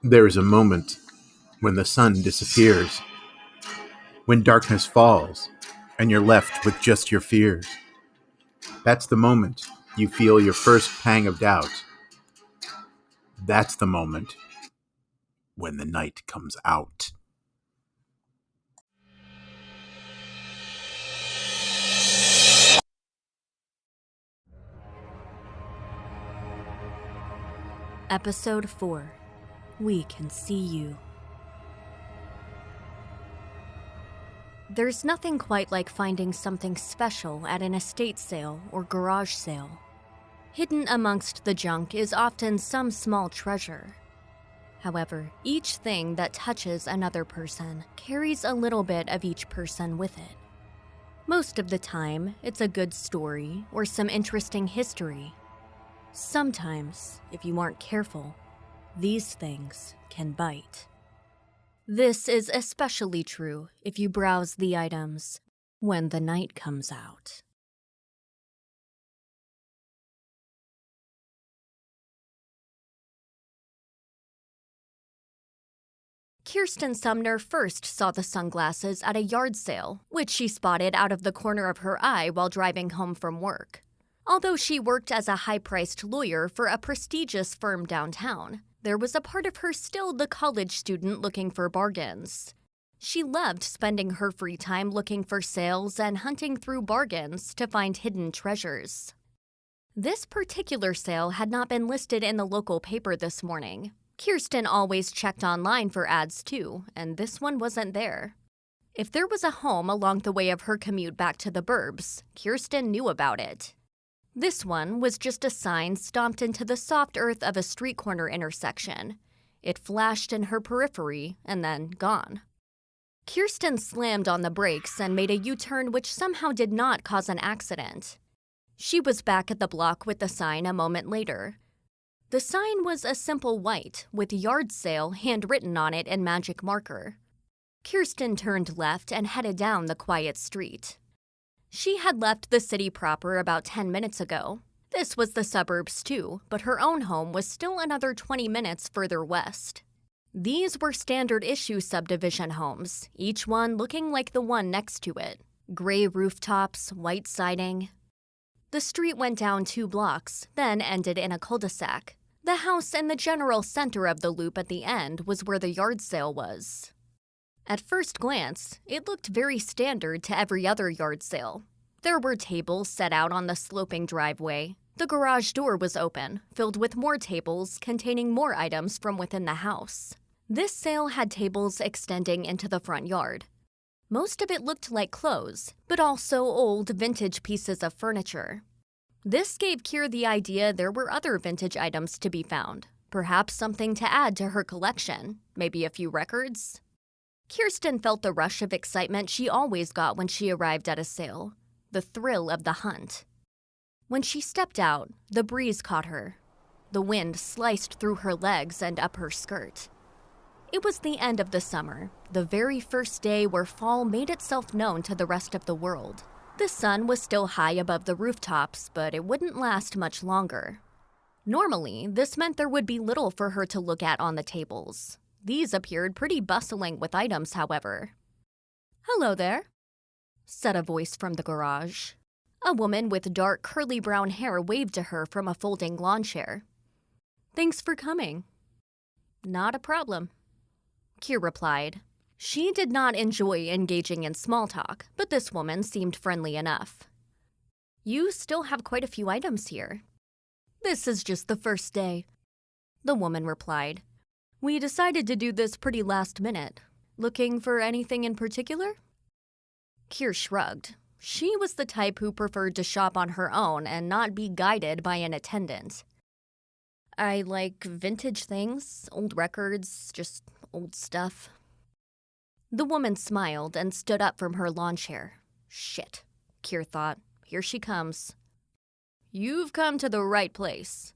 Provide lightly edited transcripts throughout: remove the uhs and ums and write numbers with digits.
There is a moment when the sun disappears, when darkness falls, and you're left with just your fears. That's the moment you feel your first pang of doubt. That's the moment when the night comes out. Episode 4. We Can See You. There's nothing quite like finding something special at an estate sale or garage sale. Hidden amongst the junk is often some small treasure. However, each thing that touches another person carries a little bit of each person with it. Most of the time, it's a good story or some interesting history. Sometimes, if you aren't careful, these things can bite. This is especially true if you browse the items when the night comes out. Kirsten Sumner first saw the sunglasses at a yard sale, which she spotted out of the corner of her eye while driving home from work. Although she worked as a high-priced lawyer for a prestigious firm downtown, there was a part of her still the college student looking for bargains. She loved spending her free time looking for sales and hunting through bargains to find hidden treasures. This particular sale had not been listed in the local paper this morning. Kirsten always checked online for ads too, and this one wasn't there. If there was a home along the way of her commute back to the burbs, Kirsten knew about it. This one was just a sign stomped into the soft earth of a street corner intersection. It flashed in her periphery and then gone. Kirsten slammed on the brakes and made a U-turn which somehow did not cause an accident. She was back at the block with the sign a moment later. The sign was a simple white with yard sale handwritten on it in magic marker. Kirsten turned left and headed down the quiet street. She had left the city proper about 10 minutes ago. This was the suburbs too, but her own home was still another 20 minutes further west. These were standard-issue subdivision homes, each one looking like the one next to it. Gray rooftops, white siding. The street went down 2 blocks, then ended in a cul-de-sac. The house in the general center of the loop at the end was where the yard sale was. At first glance, it looked very standard to every other yard sale. There were tables set out on the sloping driveway. The garage door was open, filled with more tables containing more items from within the house. This sale had tables extending into the front yard. Most of it looked like clothes, but also old vintage pieces of furniture. This gave Kier the idea there were other vintage items to be found, perhaps something to add to her collection, maybe a few records. Kirsten felt the rush of excitement she always got when she arrived at a sale, the thrill of the hunt. When she stepped out, the breeze caught her. The wind sliced through her legs and up her skirt. It was the end of the summer, the very first day where fall made itself known to the rest of the world. The sun was still high above the rooftops, but it wouldn't last much longer. Normally, this meant there would be little for her to look at on the tables. These appeared pretty bustling with items, however. "Hello there," said a voice from the garage. A woman with dark, curly brown hair waved to her from a folding lawn chair. "Thanks for coming." "Not a problem," Kier replied. She did not enjoy engaging in small talk, but this woman seemed friendly enough. "You still have quite a few items here." "This is just the first day," the woman replied. "We decided to do this pretty last minute. Looking for anything in particular?" Kier shrugged. She was the type who preferred to shop on her own and not be guided by an attendant. "I like vintage things, old records, just old stuff." The woman smiled and stood up from her lawn chair. "Shit," Kier thought. "Here she comes." "You've come to the right place,"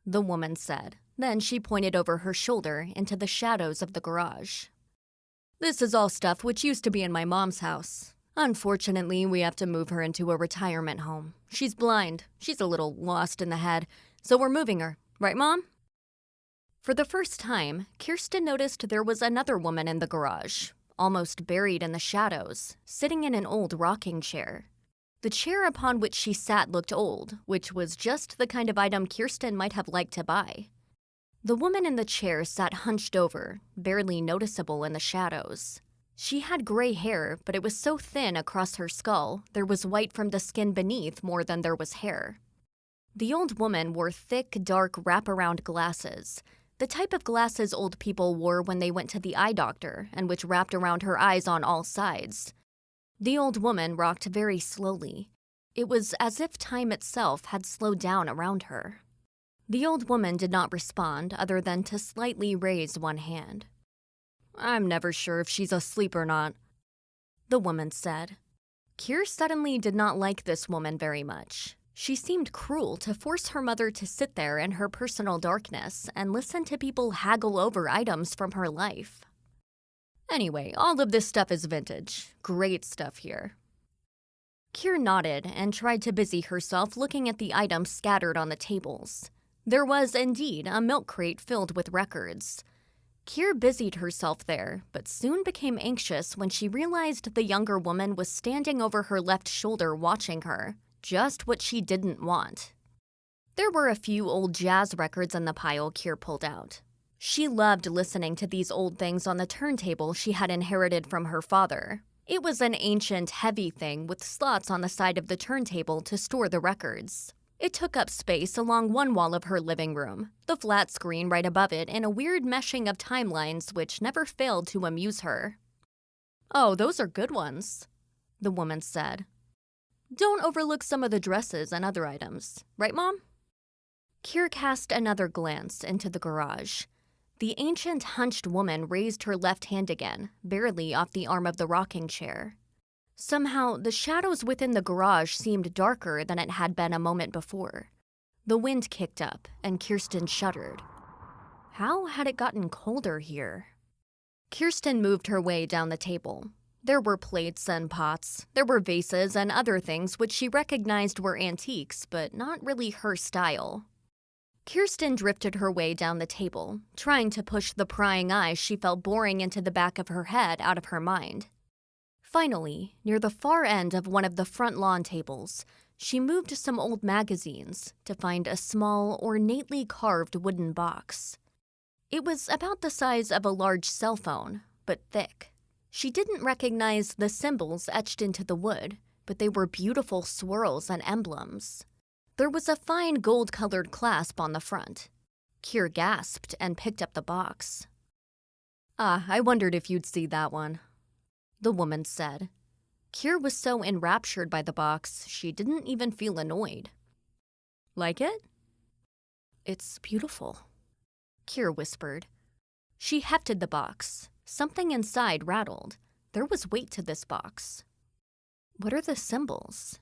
the woman said. Then she pointed over her shoulder into the shadows of the garage. "This is all stuff which used to be in my mom's house. Unfortunately, we have to move her into a retirement home. She's blind. She's a little lost in the head, so we're moving her. Right, Mom?" For the first time, Kirsten noticed there was another woman in the garage, almost buried in the shadows, sitting in an old rocking chair. The chair upon which she sat looked old, which was just the kind of item Kirsten might have liked to buy. The woman in the chair sat hunched over, barely noticeable in the shadows. She had gray hair, but it was so thin across her skull, there was white from the skin beneath more than there was hair. The old woman wore thick, dark wraparound glasses, the type of glasses old people wore when they went to the eye doctor and which wrapped around her eyes on all sides. The old woman rocked very slowly. It was as if time itself had slowed down around her. The old woman did not respond other than to slightly raise one hand. "I'm never sure if she's asleep or not," the woman said. Kier suddenly did not like this woman very much. She seemed cruel to force her mother to sit there in her personal darkness and listen to people haggle over items from her life. Anyway, all of this stuff is vintage. Great stuff here. Kier nodded and tried to busy herself looking at the items scattered on the tables. There was indeed a milk crate filled with records. Kier busied herself there, but soon became anxious when she realized the younger woman was standing over her left shoulder watching her. Just what she didn't want. There were a few old jazz records in the pile Kier pulled out. She loved listening to these old things on the turntable she had inherited from her father. It was an ancient, heavy thing with slots on the side of the turntable to store the records. It took up space along one wall of her living room, the flat screen right above it in a weird meshing of timelines which never failed to amuse her. "Oh, those are good ones," the woman said. "Don't overlook some of the dresses and other items. Right, Mom?" Kier cast another glance into the garage. The ancient, hunched woman raised her left hand again, barely off the arm of the rocking chair. Somehow, the shadows within the garage seemed darker than it had been a moment before. The wind kicked up, and Kirsten shuddered. How had it gotten colder here? Kirsten moved her way down the table. There were plates and pots. There were vases and other things which she recognized were antiques, but not really her style. Kirsten drifted her way down the table, trying to push the prying eyes she felt boring into the back of her head out of her mind. Finally, near the far end of one of the front lawn tables, she moved some old magazines to find a small, ornately carved wooden box. It was about the size of a large cell phone, but thick. She didn't recognize the symbols etched into the wood, but they were beautiful swirls and emblems. There was a fine gold-colored clasp on the front. Kier gasped and picked up the box. "Ah, I wondered if you'd see that one," the woman said. Kier was so enraptured by the box, she didn't even feel annoyed. "Like it?" "It's beautiful," Kier whispered. She hefted the box. Something inside rattled. There was weight to this box. "What are the symbols?"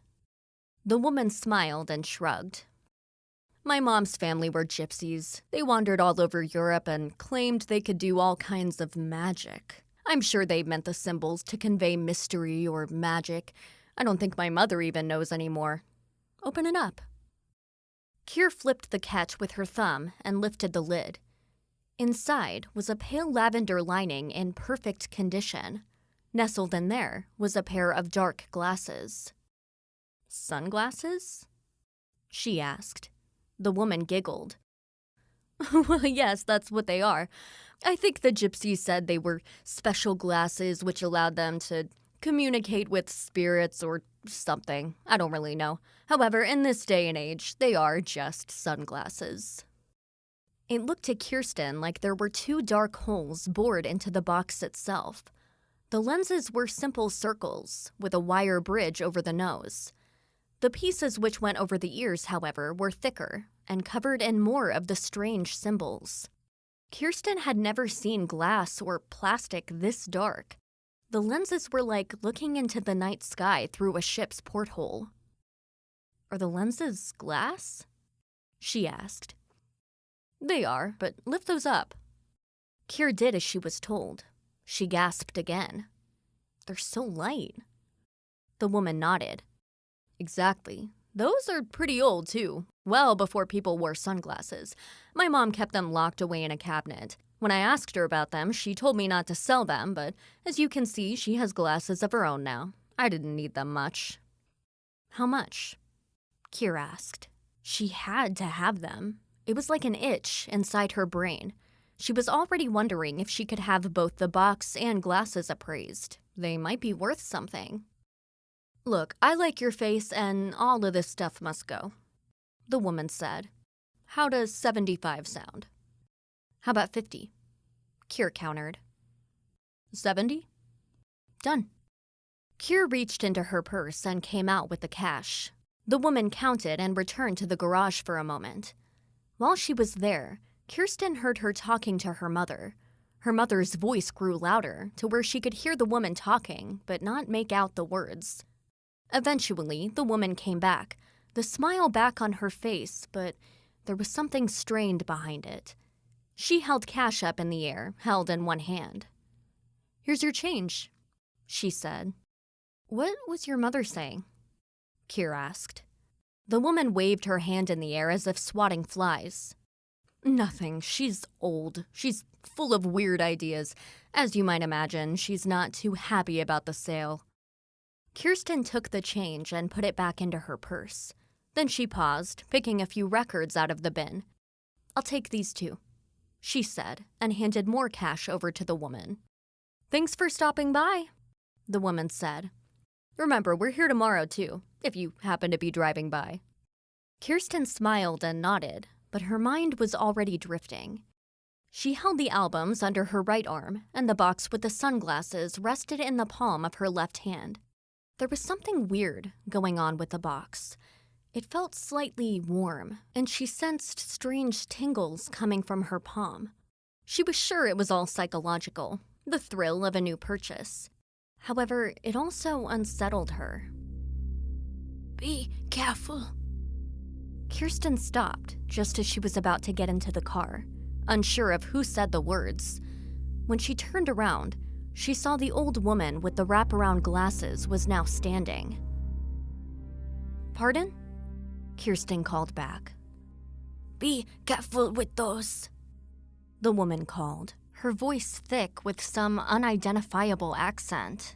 The woman smiled and shrugged. "My mom's family were gypsies. They wandered all over Europe and claimed they could do all kinds of magic. I'm sure they meant the symbols to convey mystery or magic. I don't think my mother even knows anymore. Open it up." Kier flipped the catch with her thumb and lifted the lid. Inside was a pale lavender lining in perfect condition. Nestled in there was a pair of dark glasses. "Sunglasses?" she asked. The woman giggled. "Well, yes, that's what they are. I think the gypsies said they were special glasses which allowed them to communicate with spirits or something. I don't really know. However, in this day and age, they are just sunglasses." It looked to Kirsten like there were two dark holes bored into the box itself. The lenses were simple circles, with a wire bridge over the nose. The pieces which went over the ears, however, were thicker and covered in more of the strange symbols. Kirsten had never seen glass or plastic this dark. The lenses were like looking into the night sky through a ship's porthole. "Are the lenses glass?" she asked. "They are, but lift those up." Kier did as she was told. She gasped again. "They're so light." The woman nodded. "Exactly. Those are pretty old, too. Well before people wore sunglasses. My mom kept them locked away in a cabinet. When I asked her about them, she told me not to sell them, but as you can see, she has glasses of her own now. I didn't need them much. How much? Kier asked. She had to have them. It was like an itch inside her brain. She was already wondering if she could have both the box and glasses appraised. They might be worth something. Look, I like your face and all of this stuff must go, the woman said. How does 75 sound? How about 50? Kier countered. 70? Done. Kier reached into her purse and came out with the cash. The woman counted and returned to the garage for a moment. While she was there, Kirsten heard her talking to her mother. Her mother's voice grew louder to where she could hear the woman talking but not make out the words. Eventually, the woman came back, the smile back on her face, but there was something strained behind it. She held cash up in the air, held in one hand. Here's your change, she said. What was your mother saying? Kier asked. The woman waved her hand in the air as if swatting flies. Nothing. She's old. She's full of weird ideas. As you might imagine, she's not too happy about the sale. Kirsten took the change and put it back into her purse. Then she paused, picking a few records out of the bin. I'll take these too, she said, and handed more cash over to the woman. Thanks for stopping by, the woman said. Remember, we're here tomorrow too, if you happen to be driving by. Kirsten smiled and nodded, but her mind was already drifting. She held the albums under her right arm, and the box with the sunglasses rested in the palm of her left hand. There was something weird going on with the box. It felt slightly warm, and she sensed strange tingles coming from her palm. She was sure it was all psychological, the thrill of a new purchase. However, it also unsettled her. Be careful. Kirsten stopped just as she was about to get into the car, unsure of who said the words. When she turned around, she saw the old woman with the wraparound glasses was now standing. Pardon? Kirsten called back. Be careful with those, the woman called, her voice thick with some unidentifiable accent.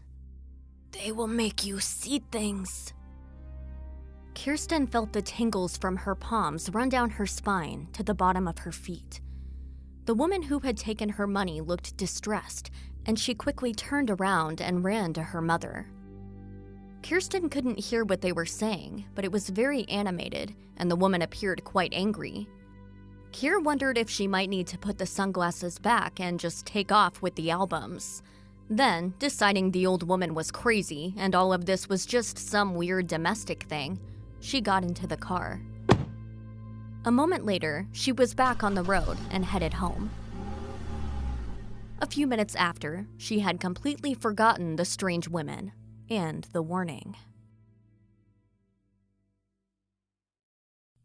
They will make you see things. Kirsten felt the tingles from her palms run down her spine to the bottom of her feet. The woman who had taken her money looked distressed, and she quickly turned around and ran to her mother. Kirsten couldn't hear what they were saying, but it was very animated, and the woman appeared quite angry. Kier wondered if she might need to put the sunglasses back and just take off with the albums. Then, deciding the old woman was crazy and all of this was just some weird domestic thing, she got into the car. A moment later, she was back on the road and headed home. A few minutes after, she had completely forgotten the strange women and the warning.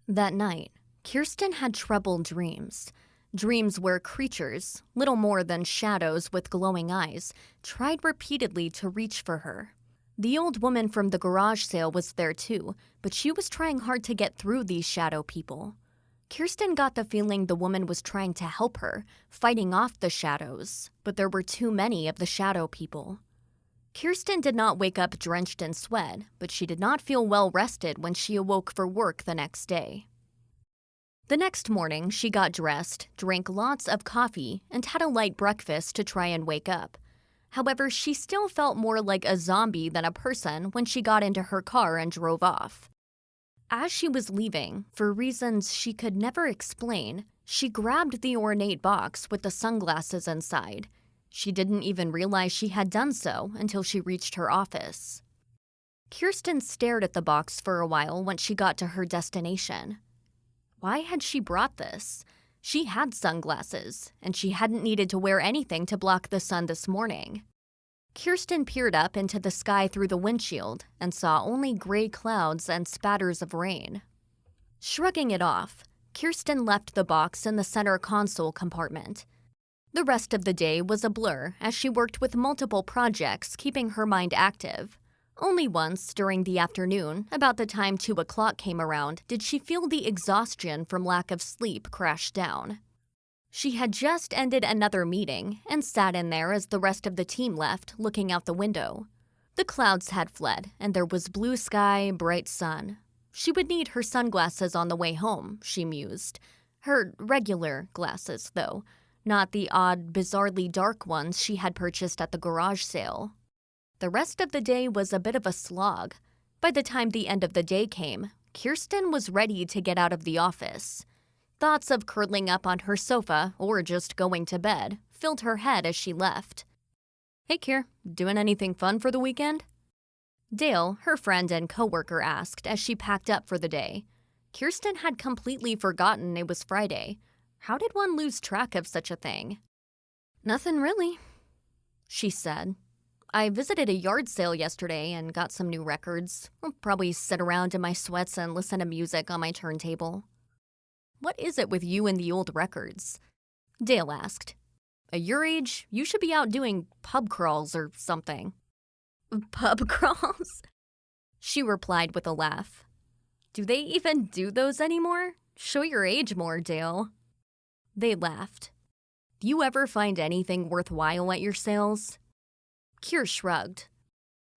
That night, Kirsten had troubled dreams. Dreams where creatures, little more than shadows with glowing eyes, tried repeatedly to reach for her. The old woman from the garage sale was there too, but she was trying hard to get through these shadow people. Kirsten got the feeling the woman was trying to help her, fighting off the shadows, but there were too many of the shadow people. Kirsten did not wake up drenched in sweat, but she did not feel well rested when she awoke for work the next day. The next morning, she got dressed, drank lots of coffee, and had a light breakfast to try and wake up. However, she still felt more like a zombie than a person when she got into her car and drove off. As she was leaving, for reasons she could never explain, she grabbed the ornate box with the sunglasses inside. She didn't even realize she had done so until she reached her office. Kirsten stared at the box for a while when she got to her destination. Why had she brought this? She had sunglasses, and she hadn't needed to wear anything to block the sun this morning. Kirsten peered up into the sky through the windshield and saw only gray clouds and spatters of rain. Shrugging it off, Kirsten left the box in the center console compartment. The rest of the day was a blur as she worked with multiple projects, keeping her mind active. Only once, during the afternoon, about the time 2 o'clock came around, did she feel the exhaustion from lack of sleep crash down. She had just ended another meeting and sat in there as the rest of the team left, looking out the window. The clouds had fled, and there was blue sky, bright sun. She would need her sunglasses on the way home, she mused. Her regular glasses, though, not the odd, bizarrely dark ones she had purchased at the garage sale. The rest of the day was a bit of a slog. By the time the end of the day came, Kirsten was ready to get out of the office. Thoughts of curling up on her sofa or just going to bed filled her head as she left. "Hey, Kier, doing anything fun for the weekend?" Dale, her friend and coworker, asked as she packed up for the day. Kirsten had completely forgotten it was Friday. How did one lose track of such a thing? "Nothing really," she said. "I visited a yard sale yesterday and got some new records. I'll probably sit around in my sweats and listen to music on my turntable." "What is it with you and the old records?" Dale asked. "At your age, you should be out doing pub crawls or something." "Pub crawls?" she replied with a laugh. "Do they even do those anymore? Show your age more, Dale." They laughed. "Do you ever find anything worthwhile at your sales?" Kier shrugged.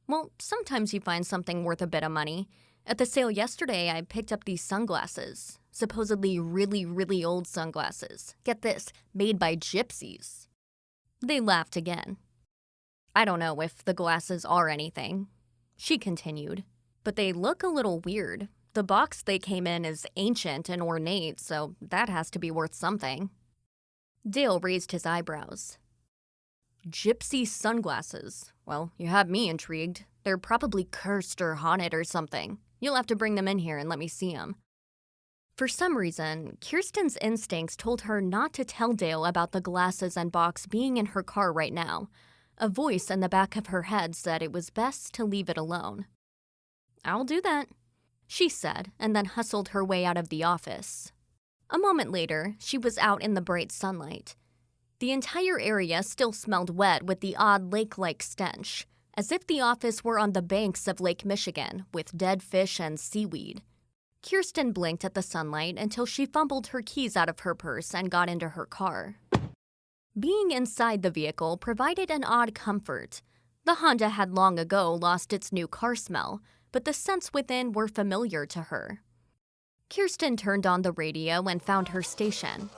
"Well, sometimes you find something worth a bit of money. At the sale yesterday, I picked up these sunglasses. Supposedly really, really old sunglasses. Get this, made by gypsies." They laughed again. "I don't know if the glasses are anything," she continued, "but they look a little weird. The box they came in is ancient and ornate, so that has to be worth something." Dale raised his eyebrows. "Gypsy sunglasses. Well, you have me intrigued. They're probably cursed or haunted or something. You'll have to bring them in here and let me see them." For some reason, Kirsten's instincts told her not to tell Dale about the glasses and box being in her car right now. A voice in the back of her head said it was best to leave it alone. "I'll do that," she said, and then hustled her way out of the office. A moment later, she was out in the bright sunlight. The entire area still smelled wet with the odd lake-like stench, as if the office were on the banks of Lake Michigan with dead fish and seaweed. Kirsten blinked at the sunlight until she fumbled her keys out of her purse and got into her car. Being inside the vehicle provided an odd comfort. The Honda had long ago lost its new car smell, but the scents within were familiar to her. Kirsten turned on the radio and found her station.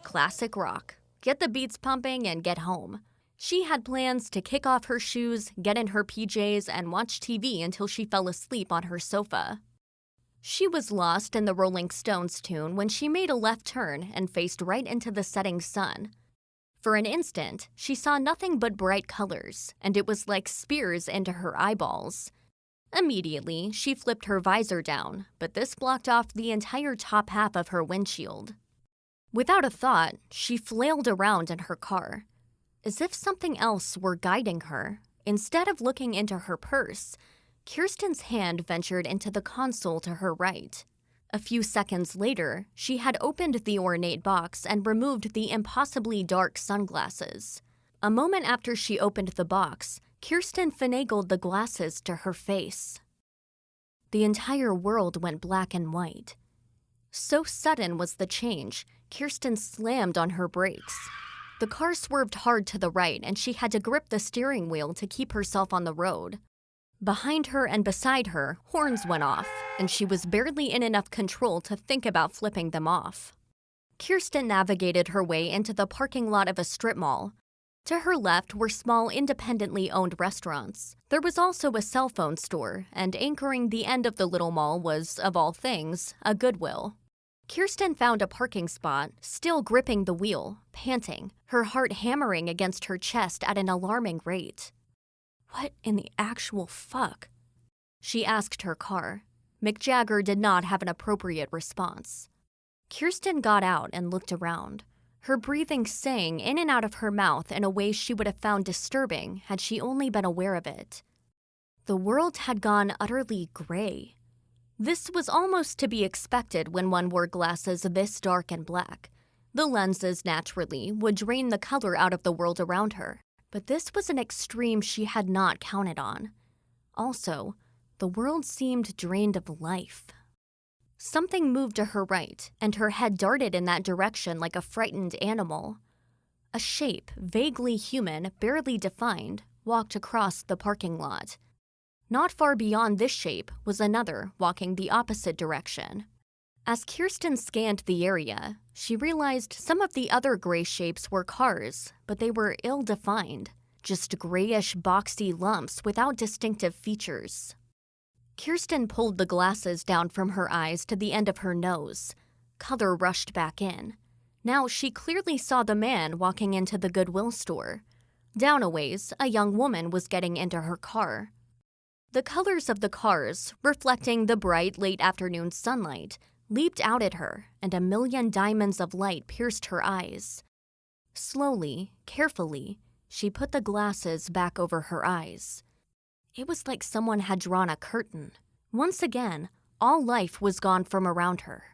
Classic rock. Get the beats pumping and get home. She had plans to kick off her shoes, get in her PJs, and watch TV until she fell asleep on her sofa. She was lost in the Rolling Stones tune when she made a left turn and faced right into the setting sun. For an instant, she saw nothing but bright colors, and it was like spears into her eyeballs. Immediately, she flipped her visor down, but this blocked off the entire top half of her windshield. Without a thought, she flailed around in her car. As if something else were guiding her, instead of looking into her purse, Kirsten's hand ventured into the console to her right. A few seconds later, she had opened the ornate box and removed the impossibly dark sunglasses. A moment after she opened the box, Kirsten finagled the glasses to her face. The entire world went black and white. So sudden was the change, Kirsten slammed on her brakes. The car swerved hard to the right, and she had to grip the steering wheel to keep herself on the road. Behind her and beside her, horns went off, and she was barely in enough control to think about flipping them off. Kirsten navigated her way into the parking lot of a strip mall. To her left were small, independently owned restaurants. There was also a cell phone store, and anchoring the end of the little mall was, of all things, a Goodwill. Kirsten found a parking spot, still gripping the wheel, panting, her heart hammering against her chest at an alarming rate. What in the actual fuck? She asked her car. Mick Jagger did not have an appropriate response. Kirsten got out and looked around. Her breathing sang in and out of her mouth in a way she would have found disturbing had she only been aware of it. The world had gone utterly gray. This was almost to be expected when one wore glasses this dark and black. The lenses, naturally, would drain the color out of the world around her. But this was an extreme she had not counted on. Also, the world seemed drained of life. Something moved to her right, and her head darted in that direction like a frightened animal. A shape, vaguely human, barely defined, walked across the parking lot. Not far beyond this shape was another, walking the opposite direction. As Kirsten scanned the area, she realized some of the other gray shapes were cars, but they were ill-defined, just grayish, boxy lumps without distinctive features. Kirsten pulled the glasses down from her eyes to the end of her nose. Color rushed back in. Now she clearly saw the man walking into the Goodwill store. Down a ways, a young woman was getting into her car. The colors of the cars, reflecting the bright late afternoon sunlight, leaped out at her, and a million diamonds of light pierced her eyes. Slowly, carefully, she put the glasses back over her eyes. It was like someone had drawn a curtain. Once again, all life was gone from around her.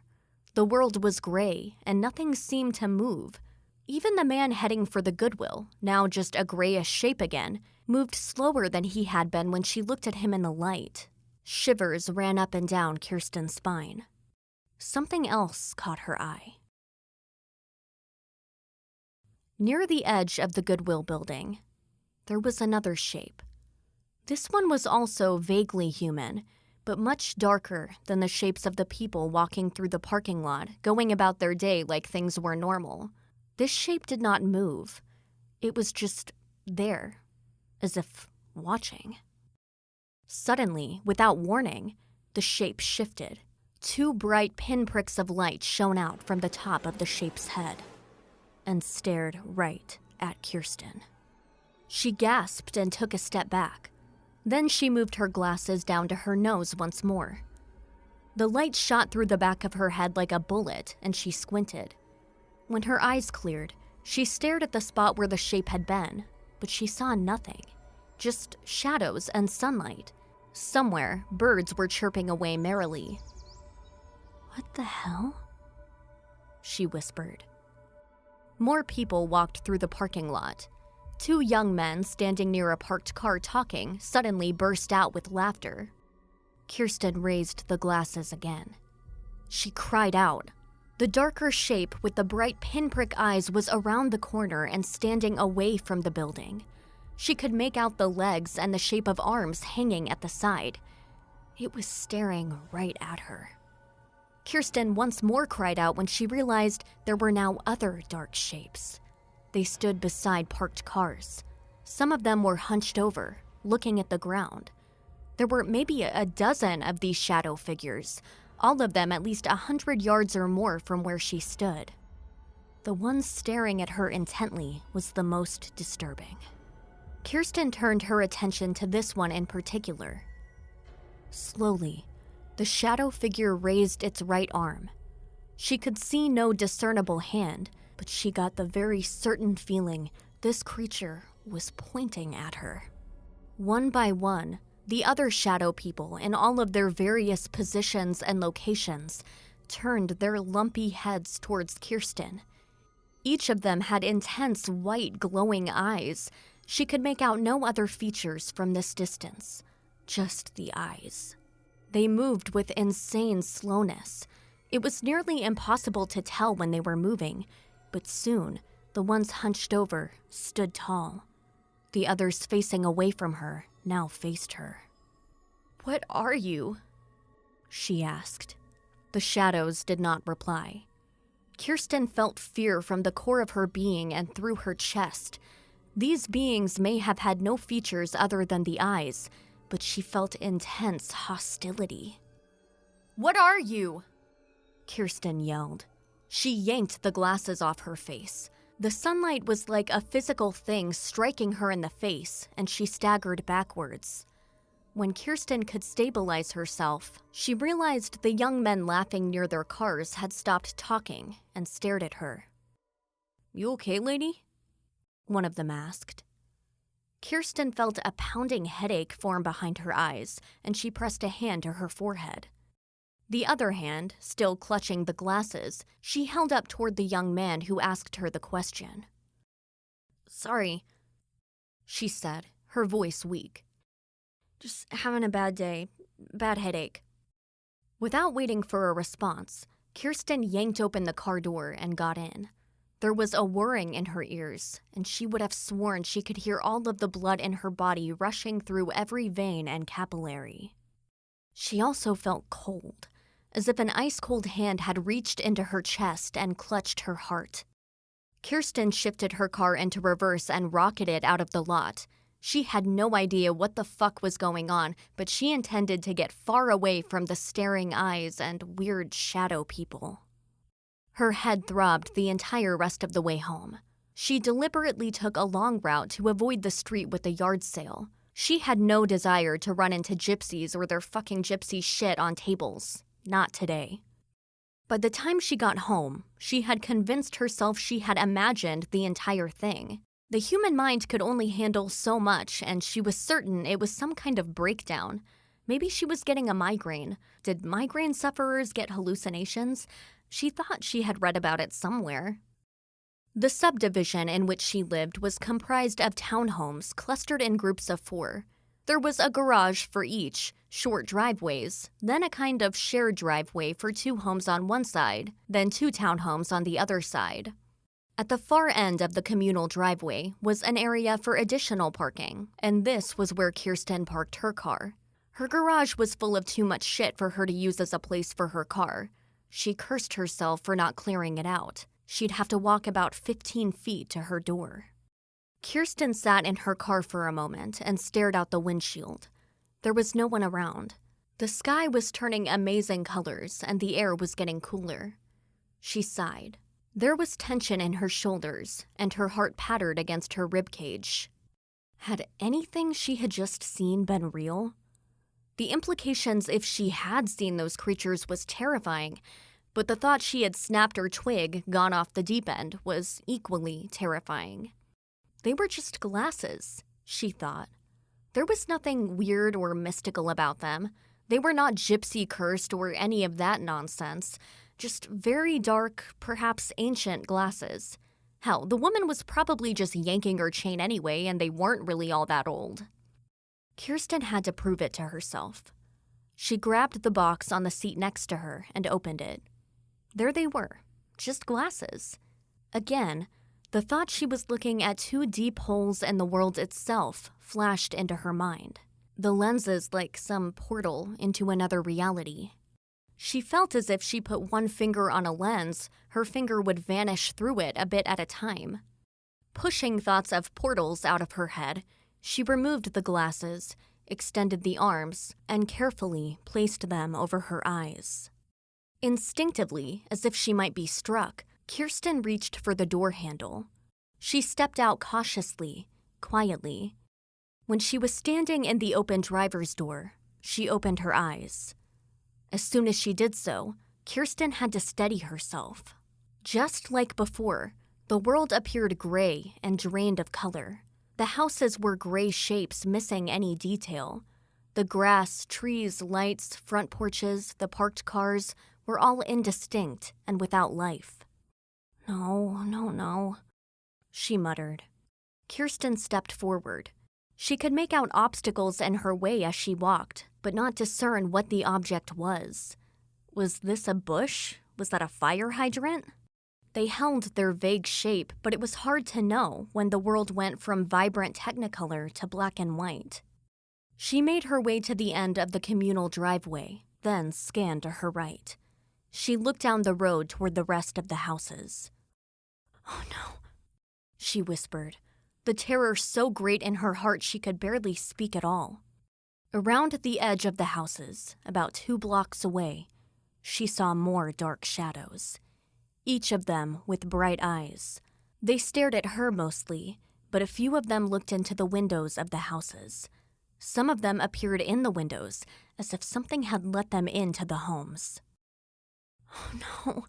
The world was gray, and nothing seemed to move. Even the man heading for the Goodwill, now just a grayish shape again, moved slower than he had been when she looked at him in the light. Shivers ran up and down Kirsten's spine. Something else caught her eye. Near the edge of the Goodwill building, there was another shape. This one was also vaguely human, but much darker than the shapes of the people walking through the parking lot, going about their day like things were normal. This shape did not move. It was just there, as if watching. Suddenly, without warning, the shape shifted. 2 bright pinpricks of light shone out from the top of the shape's head and stared right at Kirsten. She gasped and took a step back. Then she moved her glasses down to her nose once more. The light shot through the back of her head like a bullet, and she squinted. When her eyes cleared, she stared at the spot where the shape had been, but she saw nothing, just shadows and sunlight. Somewhere, birds were chirping away merrily. "What the hell?" she whispered. More people walked through the parking lot. 2 young men standing near a parked car talking suddenly burst out with laughter. Kirsten raised the glasses again. She cried out. The darker shape with the bright pinprick eyes was around the corner and standing away from the building. She could make out the legs and the shape of arms hanging at the side. It was staring right at her. Kirsten once more cried out when she realized there were now other dark shapes. They stood beside parked cars. Some of them were hunched over, looking at the ground. There were maybe a dozen of these shadow figures, all of them at least 100 yards or more from where she stood. The one staring at her intently was the most disturbing. Kirsten turned her attention to this one in particular. Slowly, the shadow figure raised its right arm. She could see no discernible hand, but she got the very certain feeling this creature was pointing at her. One by one, the other shadow people in all of their various positions and locations turned their lumpy heads towards Kirsten. Each of them had intense white glowing eyes. She could make out no other features from this distance, just the eyes. They moved with insane slowness. It was nearly impossible to tell when they were moving, but soon, the ones hunched over stood tall. The others facing away from her now faced her. "What are you?" she asked. The shadows did not reply. Kirsten felt fear from the core of her being and through her chest. These beings may have had no features other than the eyes, but she felt intense hostility. "What are you?" Kirsten yelled. She yanked the glasses off her face. The sunlight was like a physical thing striking her in the face, and she staggered backwards. When Kirsten could stabilize herself, she realized the young men laughing near their cars had stopped talking and stared at her. "You okay, lady?" one of them asked. Kirsten felt a pounding headache form behind her eyes, and she pressed a hand to her forehead. The other hand, still clutching the glasses, she held up toward the young man who asked her the question. "Sorry," she said, her voice weak. Just having a bad day. Bad headache." Without waiting for a response, Kirsten yanked open the car door and got in. There was a whirring in her ears, and she would have sworn she could hear all of the blood in her body rushing through every vein and capillary. She also felt cold, as if an ice-cold hand had reached into her chest and clutched her heart. Kirsten shifted her car into reverse and rocketed out of the lot. She had no idea what the fuck was going on, but she intended to get far away from the staring eyes and weird shadow people. Her head throbbed the entire rest of the way home. She deliberately took a long route to avoid the street with the yard sale. She had no desire to run into gypsies or their fucking gypsy shit on tables. Not today. By the time she got home, she had convinced herself she had imagined the entire thing. The human mind could only handle so much, and she was certain it was some kind of breakdown. Maybe she was getting a migraine. Did migraine sufferers get hallucinations? She thought she had read about it somewhere. The subdivision in which she lived was comprised of townhomes clustered in groups of 4. There was a garage for each, short driveways, then a kind of shared driveway for 2 homes on one side, then 2 townhomes on the other side. At the far end of the communal driveway was an area for additional parking, and this was where Kirsten parked her car. Her garage was full of too much shit for her to use as a place for her car. She cursed herself for not clearing it out. She'd have to walk about 15 feet to her door. Kirsten sat in her car for a moment and stared out the windshield. There was no one around. The sky was turning amazing colors, and the air was getting cooler. She sighed. There was tension in her shoulders, and her heart pattered against her ribcage. Had anything she had just seen been real? The implications if she had seen those creatures was terrifying, but the thought she had snapped her twig, gone off the deep end, was equally terrifying. They were just glasses, she thought. There was nothing weird or mystical about them. They were not gypsy cursed or any of that nonsense. Just very dark, perhaps ancient glasses. Hell, the woman was probably just yanking her chain anyway, and they weren't really all that old. Kirsten had to prove it to herself. She grabbed the box on the seat next to her and opened it. There they were, just glasses. Again, the thought she was looking at 2 deep holes in the world itself flashed into her mind. The lenses like some portal into another reality. She felt as if she put one finger on a lens, her finger would vanish through it a bit at a time. Pushing thoughts of portals out of her head, she removed the glasses, extended the arms, and carefully placed them over her eyes. Instinctively, as if she might be struck, Kirsten reached for the door handle. She stepped out cautiously, quietly. When she was standing in the open driver's door, she opened her eyes. As soon as she did so, Kirsten had to steady herself. Just like before, the world appeared gray and drained of color. The houses were gray shapes missing any detail. The grass, trees, lights, front porches, the parked cars were all indistinct and without life. No, she muttered. Kirsten stepped forward. She could make out obstacles in her way as she walked, but not discern what the object was. Was this a bush? Was that a fire hydrant? They held their vague shape, but it was hard to know when the world went from vibrant technicolor to black and white. She made her way to the end of the communal driveway, then scanned to her right. She looked down the road toward the rest of the houses. "Oh no," she whispered, the terror so great in her heart she could barely speak at all. Around the edge of the houses, about 2 blocks away, she saw more dark shadows, each of them with bright eyes. They stared at her mostly, but a few of them looked into the windows of the houses. Some of them appeared in the windows, as if something had let them into the homes. "Oh no,"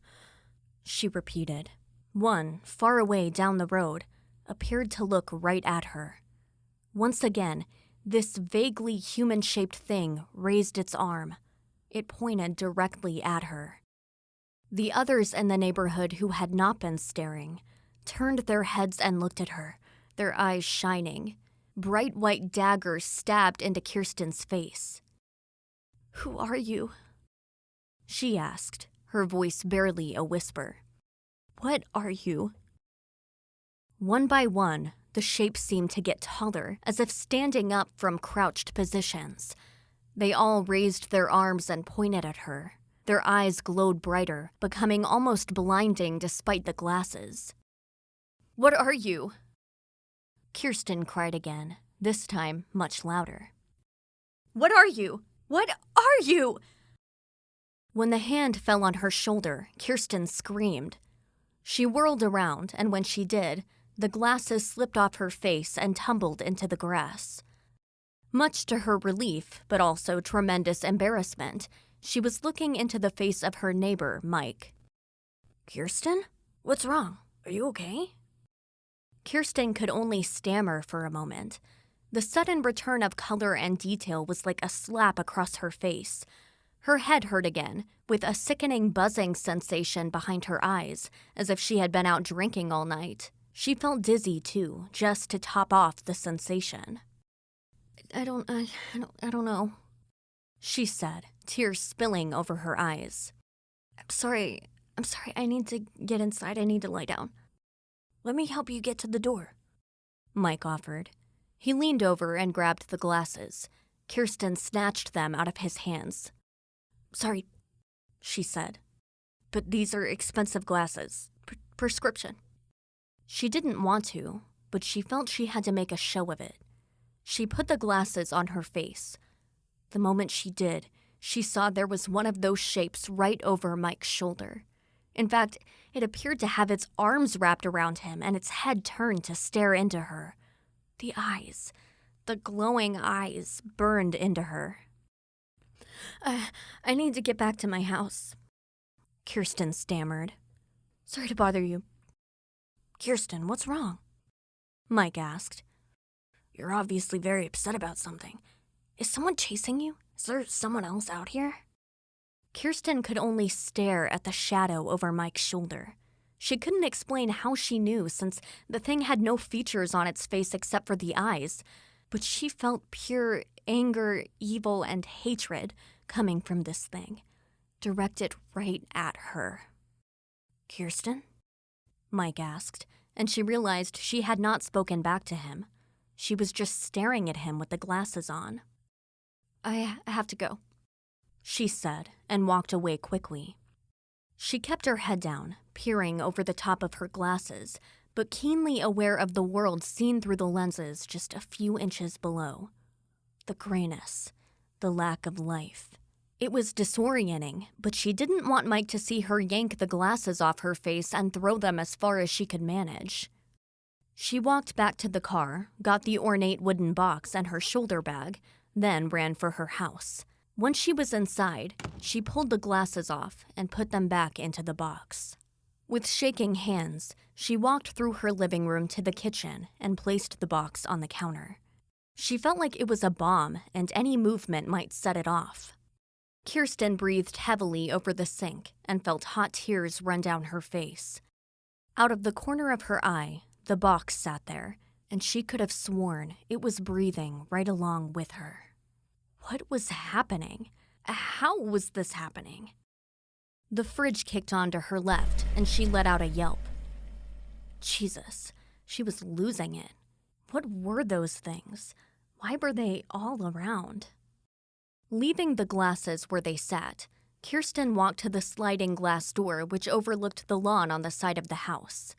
she repeated. One, far away down the road, appeared to look right at her. Once again, this vaguely human-shaped thing raised its arm. It pointed directly at her. The others in the neighborhood who had not been staring turned their heads and looked at her, their eyes shining. Bright white daggers stabbed into Kirsten's face. "Who are you?" she asked, her voice barely a whisper. "What are you?" One by one, the shapes seemed to get taller, as if standing up from crouched positions. They all raised their arms and pointed at her. Their eyes glowed brighter, becoming almost blinding despite the glasses. "What are you?" Kirsten cried again, this time much louder. "What are you? What are you?" When the hand fell on her shoulder, Kirsten screamed. She whirled around, and when she did, the glasses slipped off her face and tumbled into the grass. Much to her relief, but also tremendous embarrassment, she was looking into the face of her neighbor, Mike. "Kirsten? What's wrong? Are you okay?" Kirsten could only stammer for a moment. The sudden return of color and detail was like a slap across her face. Her head hurt again, with a sickening buzzing sensation behind her eyes, as if she had been out drinking all night. She felt dizzy, too, just to top off the sensation. I don't know, she said, tears spilling over her eyes. I'm sorry, I need to get inside, I need to lie down. Let me help you get to the door, Mike offered. He leaned over and grabbed the glasses. Kirsten snatched them out of his hands. Sorry, she said, but these are expensive glasses. Prescription. She didn't want to, but she felt she had to make a show of it. She put the glasses on her face. The moment she did, she saw there was one of those shapes right over Mike's shoulder. In fact, it appeared to have its arms wrapped around him and its head turned to stare into her. The eyes, the glowing eyes, burned into her. I need to get back to my house, Kirsten stammered. Sorry to bother you. Kirsten, what's wrong? Mike asked. You're obviously very upset about something. Is someone chasing you? Is there someone else out here? Kirsten could only stare at the shadow over Mike's shoulder. She couldn't explain how she knew, since the thing had no features on its face except for the eyes, but she felt pure anger, evil, and hatred coming from this thing, directed right at her. Kirsten? Mike asked, and she realized she had not spoken back to him. She was just staring at him with the glasses on. I have to go, she said, and walked away quickly. She kept her head down, peering over the top of her glasses, but keenly aware of the world seen through the lenses just a few inches below. The grayness, the lack of life. It was disorienting, but she didn't want Mike to see her yank the glasses off her face and throw them as far as she could manage. She walked back to the car, got the ornate wooden box and her shoulder bag, then ran for her house. Once she was inside, she pulled the glasses off and put them back into the box. With shaking hands, she walked through her living room to the kitchen and placed the box on the counter. She felt like it was a bomb and any movement might set it off. Kirsten breathed heavily over the sink and felt hot tears run down her face. Out of the corner of her eye, the box sat there, and she could have sworn it was breathing right along with her. What was happening? How was this happening? The fridge kicked on to her left, and she let out a yelp. Jesus, she was losing it. What were those things? Why were they all around? Leaving the glasses where they sat, Kirsten walked to the sliding glass door which overlooked the lawn on the side of the house.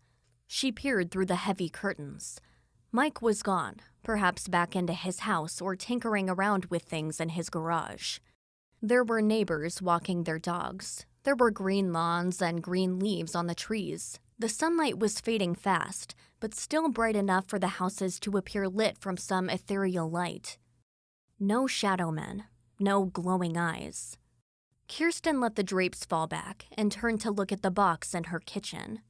She peered through the heavy curtains. Mike was gone, perhaps back into his house or tinkering around with things in his garage. There were neighbors walking their dogs. There were green lawns and green leaves on the trees. The sunlight was fading fast, but still bright enough for the houses to appear lit from some ethereal light. No shadow men, no glowing eyes. Kirsten let the drapes fall back and turned to look at the box in her kitchen.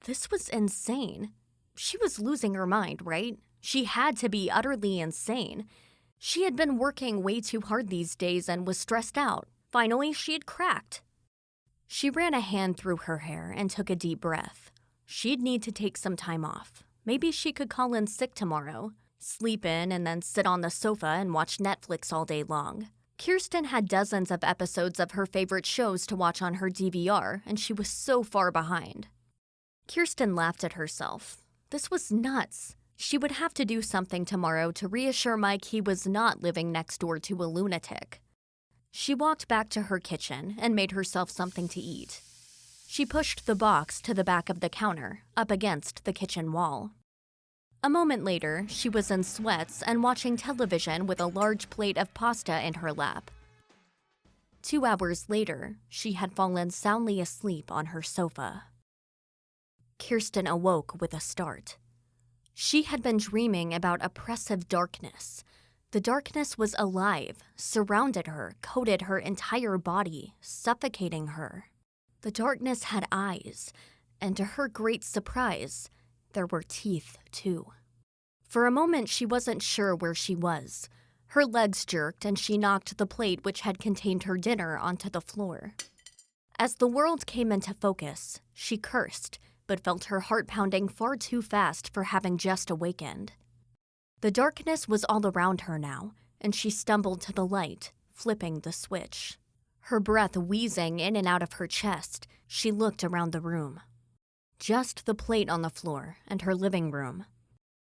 This was insane. She was losing her mind, right? She had to be utterly insane. She had been working way too hard these days and was stressed out. Finally, she had cracked. She ran a hand through her hair and took a deep breath. She'd need to take some time off. Maybe she could call in sick tomorrow. sleep in and then sit on the sofa and watch Netflix all day long. Kirsten had dozens of episodes of her favorite shows to watch on her DVR, and she was so far behind. Kirsten laughed at herself. This was nuts. She would have to do something tomorrow to reassure Mike he was not living next door to a lunatic. She walked back to her kitchen and made herself something to eat. She pushed the box to the back of the counter, up against the kitchen wall. A moment later, she was in sweats and watching television with a large plate of pasta in her lap. 2 hours later, she had fallen soundly asleep on her sofa. Kirsten awoke with a start. She had been dreaming about oppressive darkness. The darkness was alive, surrounded her, coated her entire body, suffocating her. The darkness had eyes, and to her great surprise, there were teeth, too. For a moment, she wasn't sure where she was. Her legs jerked, and she knocked the plate which had contained her dinner onto the floor. As the world came into focus, she cursed, but felt her heart pounding far too fast for having just awakened. The darkness was all around her now, and she stumbled to the light, flipping the switch. Her breath wheezing in and out of her chest, she looked around the room. Just the plate on the floor and her living room.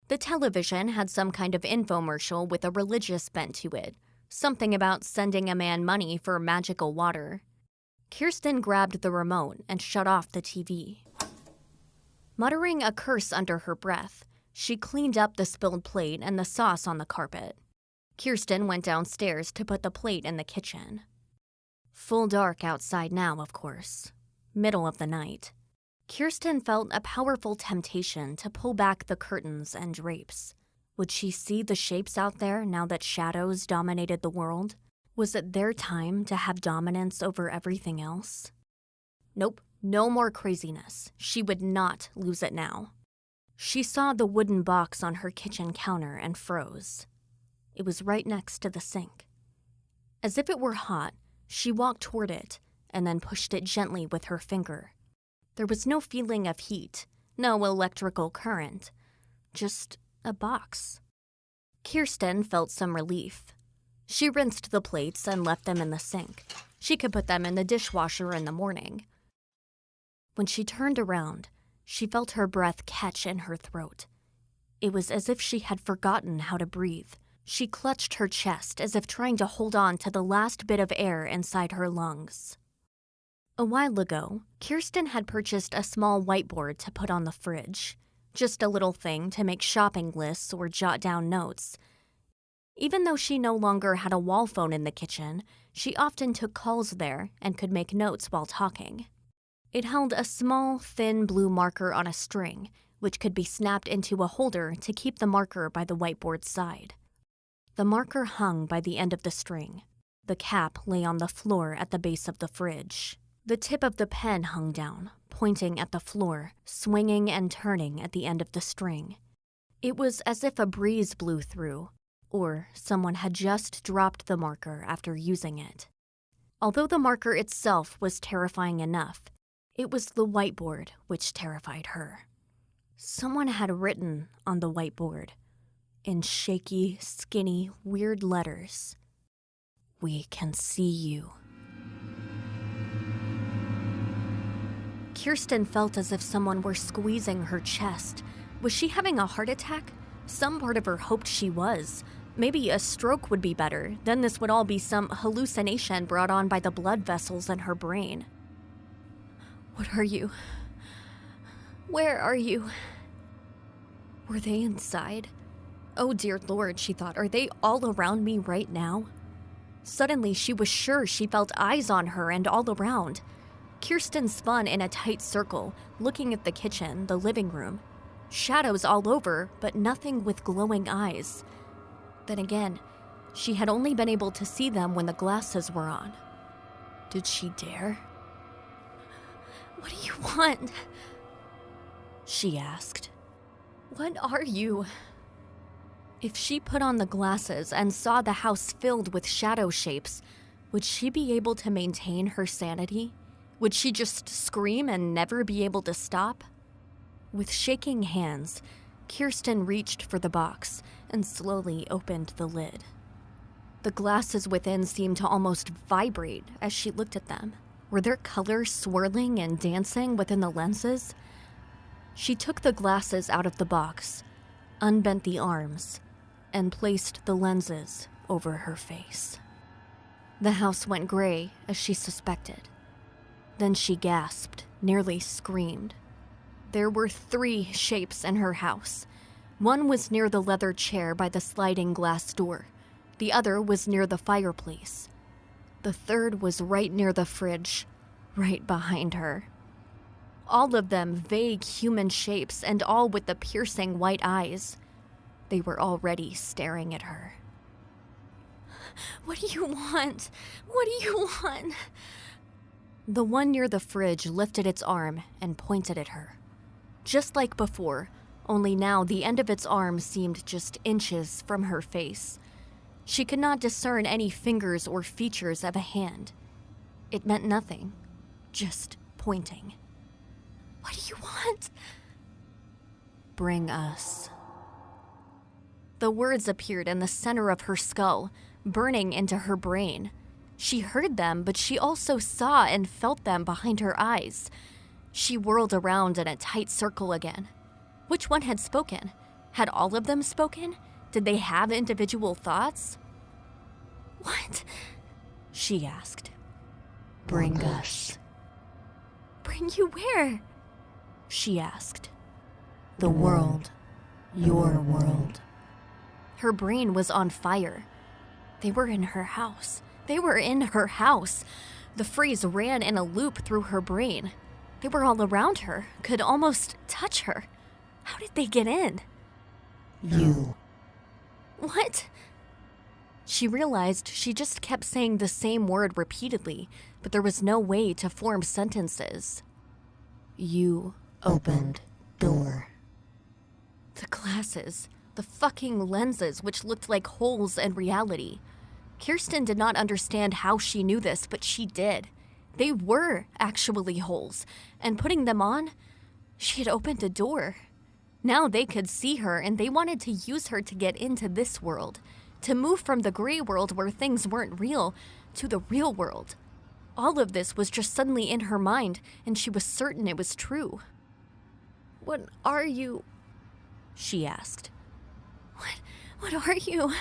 The television had some kind of infomercial with a religious bent to it, something about sending a man money for magical water. Kirsten grabbed the remote and shut off the TV. Muttering a curse under her breath, she cleaned up the spilled plate and the sauce on the carpet. Kirsten went downstairs to put the plate in the kitchen. Full dark outside now, of course. Middle of the night. Kirsten felt a powerful temptation to pull back the curtains and drapes. Would she see the shapes out there now that shadows dominated the world? Was it their time to have dominance over everything else? Nope, no more craziness. She would not lose it now. She saw the wooden box on her kitchen counter and froze. It was right next to the sink. As if it were hot, she walked toward it and then pushed it gently with her finger. There was no feeling of heat, no electrical current, just a box. Kirsten felt some relief. She rinsed the plates and left them in the sink. She could put them in the dishwasher in the morning. When she turned around, she felt her breath catch in her throat. It was as if she had forgotten how to breathe. She clutched her chest as if trying to hold on to the last bit of air inside her lungs. A while ago, Kirsten had purchased a small whiteboard to put on the fridge. Just a little thing to make shopping lists or jot down notes. Even though she no longer had a wall phone in the kitchen, she often took calls there and could make notes while talking. It held a small, thin blue marker on a string, which could be snapped into a holder to keep the marker by the whiteboard's side. The marker hung by the end of the string. The cap lay on the floor at the base of the fridge. The tip of the pen hung down, pointing at the floor, swinging and turning at the end of the string. It was as if a breeze blew through, or someone had just dropped the marker after using it. Although the marker itself was terrifying enough, it was the whiteboard which terrified her. Someone had written on the whiteboard, in shaky, skinny, weird letters, "We can see you." Kirsten felt as if someone were squeezing her chest. Was she having a heart attack? Some part of her hoped she was. Maybe a stroke would be better. Then this would all be some hallucination brought on by the blood vessels in her brain. What are you? Where are you? Were they inside? Oh dear Lord, she thought, are they all around me right now? Suddenly, she was sure she felt eyes on her and all around. Kirsten spun in a tight circle, looking at the kitchen, the living room. Shadows all over, but nothing with glowing eyes. Then again, she had only been able to see them when the glasses were on. Did she dare? "What do you want?" she asked. "What are you?" If she put on the glasses and saw the house filled with shadow shapes, would she be able to maintain her sanity? Would she just scream and never be able to stop? With shaking hands, Kirsten reached for the box and slowly opened the lid. The glasses within seemed to almost vibrate as she looked at them. Were their colors swirling and dancing within the lenses? She took the glasses out of the box, unbent the arms, and placed the lenses over her face. The house went gray as she suspected. Then she gasped, nearly screamed. There were 3 shapes in her house. One was near the leather chair by the sliding glass door. The other was near the fireplace. The third was right near the fridge, right behind her. All of them vague human shapes and all with the piercing white eyes. They were already staring at her. "What do you want? What do you want?" The one near the fridge lifted its arm and pointed at her. Just like before, only now the end of its arm seemed just inches from her face. She could not discern any fingers or features of a hand. It meant nothing, just pointing. "What do you want?" "Bring us." The words appeared in the center of her skull, burning into her brain. She heard them, but she also saw and felt them behind her eyes. She whirled around in a tight circle again. Which one had spoken? Had all of them spoken? Did they have individual thoughts? "What?" she asked. "Bring us." "Bring you where?" she asked. "The world. Your world." Her brain was on fire. They were in her house. They were in her house. The phrase ran in a loop through her brain. They were all around her, could almost touch her. How did they get in? You. What? She realized she just kept saying the same word repeatedly, but there was no way to form sentences. You Opened door. The glasses, the fucking lenses which looked like holes in reality. Kirsten did not understand how she knew this, but she did. They were actually holes, and putting them on, she had opened a door. Now they could see her, and they wanted to use her to get into this world, to move from the gray world where things weren't real to the real world. All of this was just suddenly in her mind, and she was certain it was true. "What are you?" she asked. What are you?"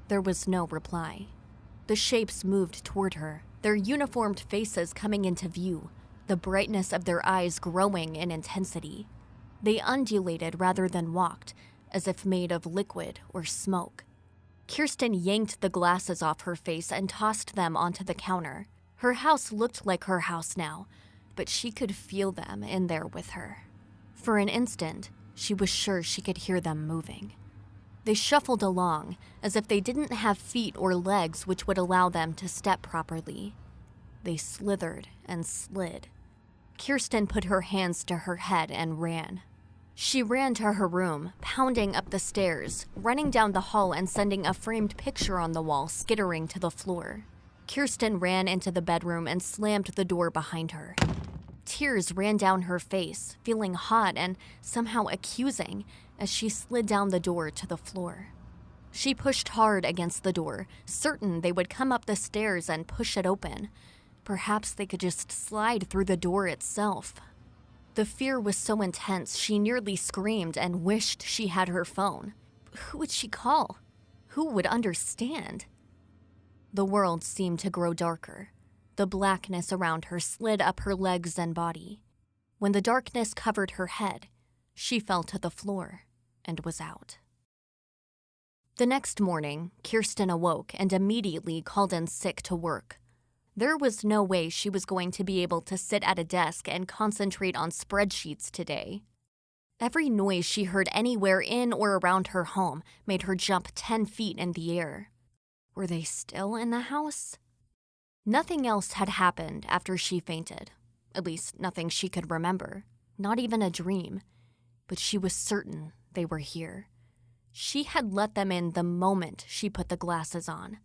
There was no reply. The shapes moved toward her, their uniformed faces coming into view, the brightness of their eyes growing in intensity. They undulated rather than walked, as if made of liquid or smoke. Kirsten yanked the glasses off her face and tossed them onto the counter. Her house looked like her house now, but she could feel them in there with her. For an instant, she was sure she could hear them moving. They shuffled along, as if they didn't have feet or legs which would allow them to step properly. They slithered and slid. Kirsten put her hands to her head and ran. She ran to her room, pounding up the stairs, running down the hall and sending a framed picture on the wall skittering to the floor. Kirsten ran into the bedroom and slammed the door behind her. Tears ran down her face, feeling hot and somehow accusing as she slid down the door to the floor. She pushed hard against the door, certain they would come up the stairs and push it open. Perhaps they could just slide through the door itself. The fear was so intense she nearly screamed and wished she had her phone. Who would she call? Who would understand? The world seemed to grow darker. The blackness around her slid up her legs and body. When the darkness covered her head, she fell to the floor and was out. The next morning, Kirsten awoke and immediately called in sick to work. There was no way she was going to be able to sit at a desk and concentrate on spreadsheets today. Every noise she heard anywhere in or around her home made her jump 10 feet in the air. Were they still in the house? Nothing else had happened after she fainted. At least, nothing she could remember. Not even a dream. But she was certain they were here. She had let them in the moment she put the glasses on.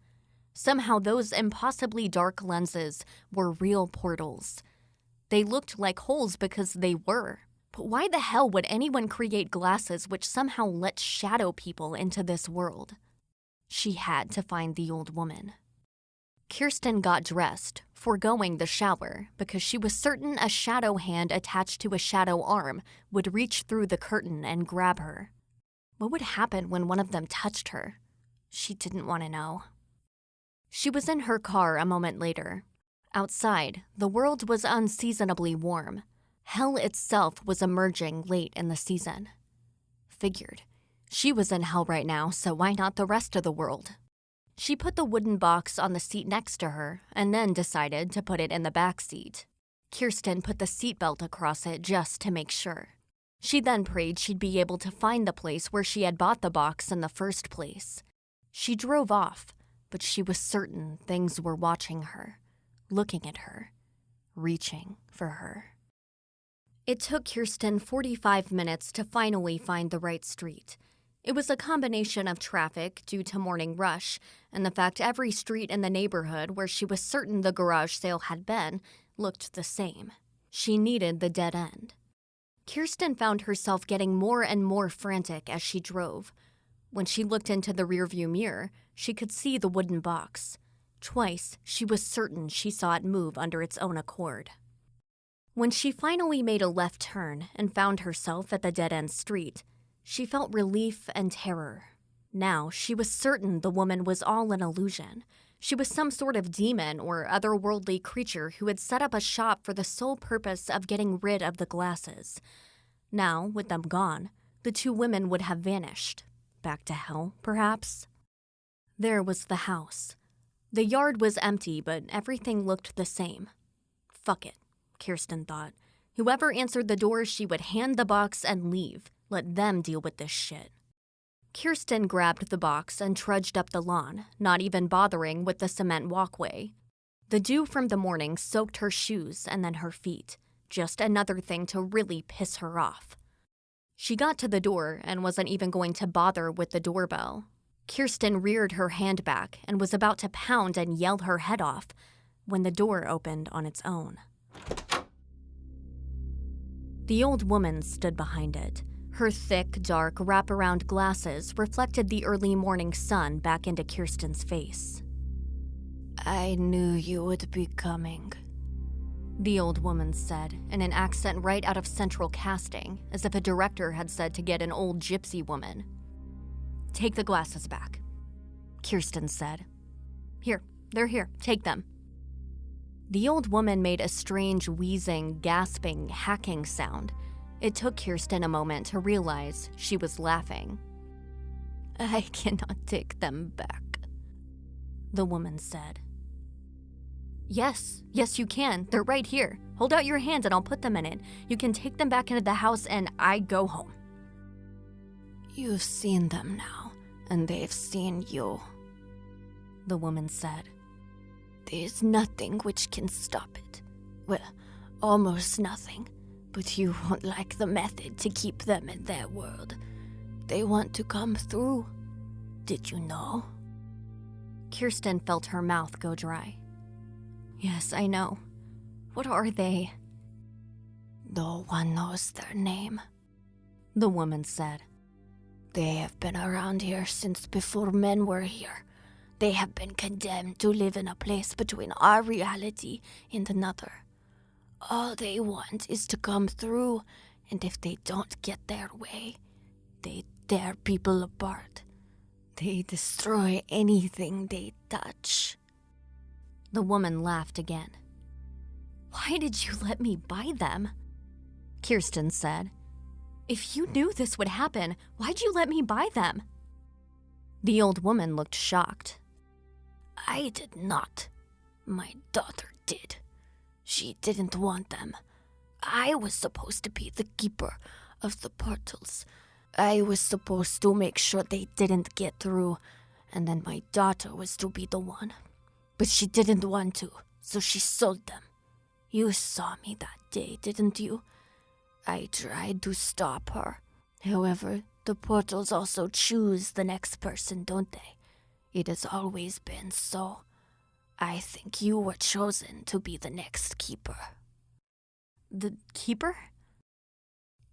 Somehow those impossibly dark lenses were real portals. They looked like holes because they were. But why the hell would anyone create glasses which somehow let shadow people into this world? She had to find the old woman. Kirsten got dressed, foregoing the shower, because she was certain a shadow hand attached to a shadow arm would reach through the curtain and grab her. What would happen when one of them touched her? She didn't want to know. She was in her car a moment later. Outside, the world was unseasonably warm. Hell itself was emerging late in the season. Figured. She was in hell right now, so why not the rest of the world? She put the wooden box on the seat next to her and then decided to put it in the back seat. Kirsten put the seatbelt across it just to make sure. She then prayed she'd be able to find the place where she had bought the box in the first place. She drove off, but she was certain things were watching her, looking at her, reaching for her. It took Kirsten 45 minutes to finally find the right street. It was a combination of traffic due to morning rush and the fact every street in the neighborhood where she was certain the garage sale had been looked the same. She needed the dead end. Kirsten found herself getting more and more frantic as she drove. When she looked into the rearview mirror, she could see the wooden box. Twice, she was certain she saw it move under its own accord. When she finally made a left turn and found herself at the dead-end street, she felt relief and terror. Now, she was certain the woman was all an illusion. She was some sort of demon or otherworldly creature who had set up a shop for the sole purpose of getting rid of the glasses. Now, with them gone, the two women would have vanished. Back to hell, perhaps? There was the house. The yard was empty, but everything looked the same. Fuck it, Kirsten thought. Whoever answered the door, she would hand the box and leave. Let them deal with this shit. Kirsten grabbed the box and trudged up the lawn, not even bothering with the cement walkway. The dew from the morning soaked her shoes and then her feet. Just another thing to really piss her off. She got to the door and wasn't even going to bother with the doorbell. Kirsten reared her hand back and was about to pound and yell her head off when the door opened on its own. The old woman stood behind it. Her thick, dark, wraparound glasses reflected the early morning sun back into Kirsten's face. "I knew you would be coming," the old woman said, in an accent right out of Central Casting, as if a director had said to get an old gypsy woman. "Take the glasses back," Kirsten said. "Here, they're here, take them." The old woman made a strange wheezing, gasping, hacking sound. It took Kirsten a moment to realize she was laughing. "I cannot take them back," the woman said. Yes, you can. They're right here. Hold out your hand and I'll put them in it. You can take them back into the house and I go home." "You've seen them now, and they've seen you," the woman said. "There's nothing which can stop it. Well, almost nothing. But you won't like the method to keep them in their world. They want to come through. Did you know?" Kirsten felt her mouth go dry. "Yes, I know. What are they?" "No one knows their name," the woman said. "They have been around here since before men were here. They have been condemned to live in a place between our reality and another. All they want is to come through, and if they don't get their way, they tear people apart. They destroy anything they touch." The woman laughed again. "Why did you let me buy them?" Kirsten said. "If you knew this would happen, why'd you let me buy them?" The old woman looked shocked. "I did not. My daughter did. She didn't want them. I was supposed to be the keeper of the portals. I was supposed to make sure they didn't get through, and then my daughter was to be the one. But she didn't want to, so she sold them. You saw me that day, didn't you? I tried to stop her. However, the portals also choose the next person, don't they? It has always been so. I think you were chosen to be the next keeper." "The keeper?"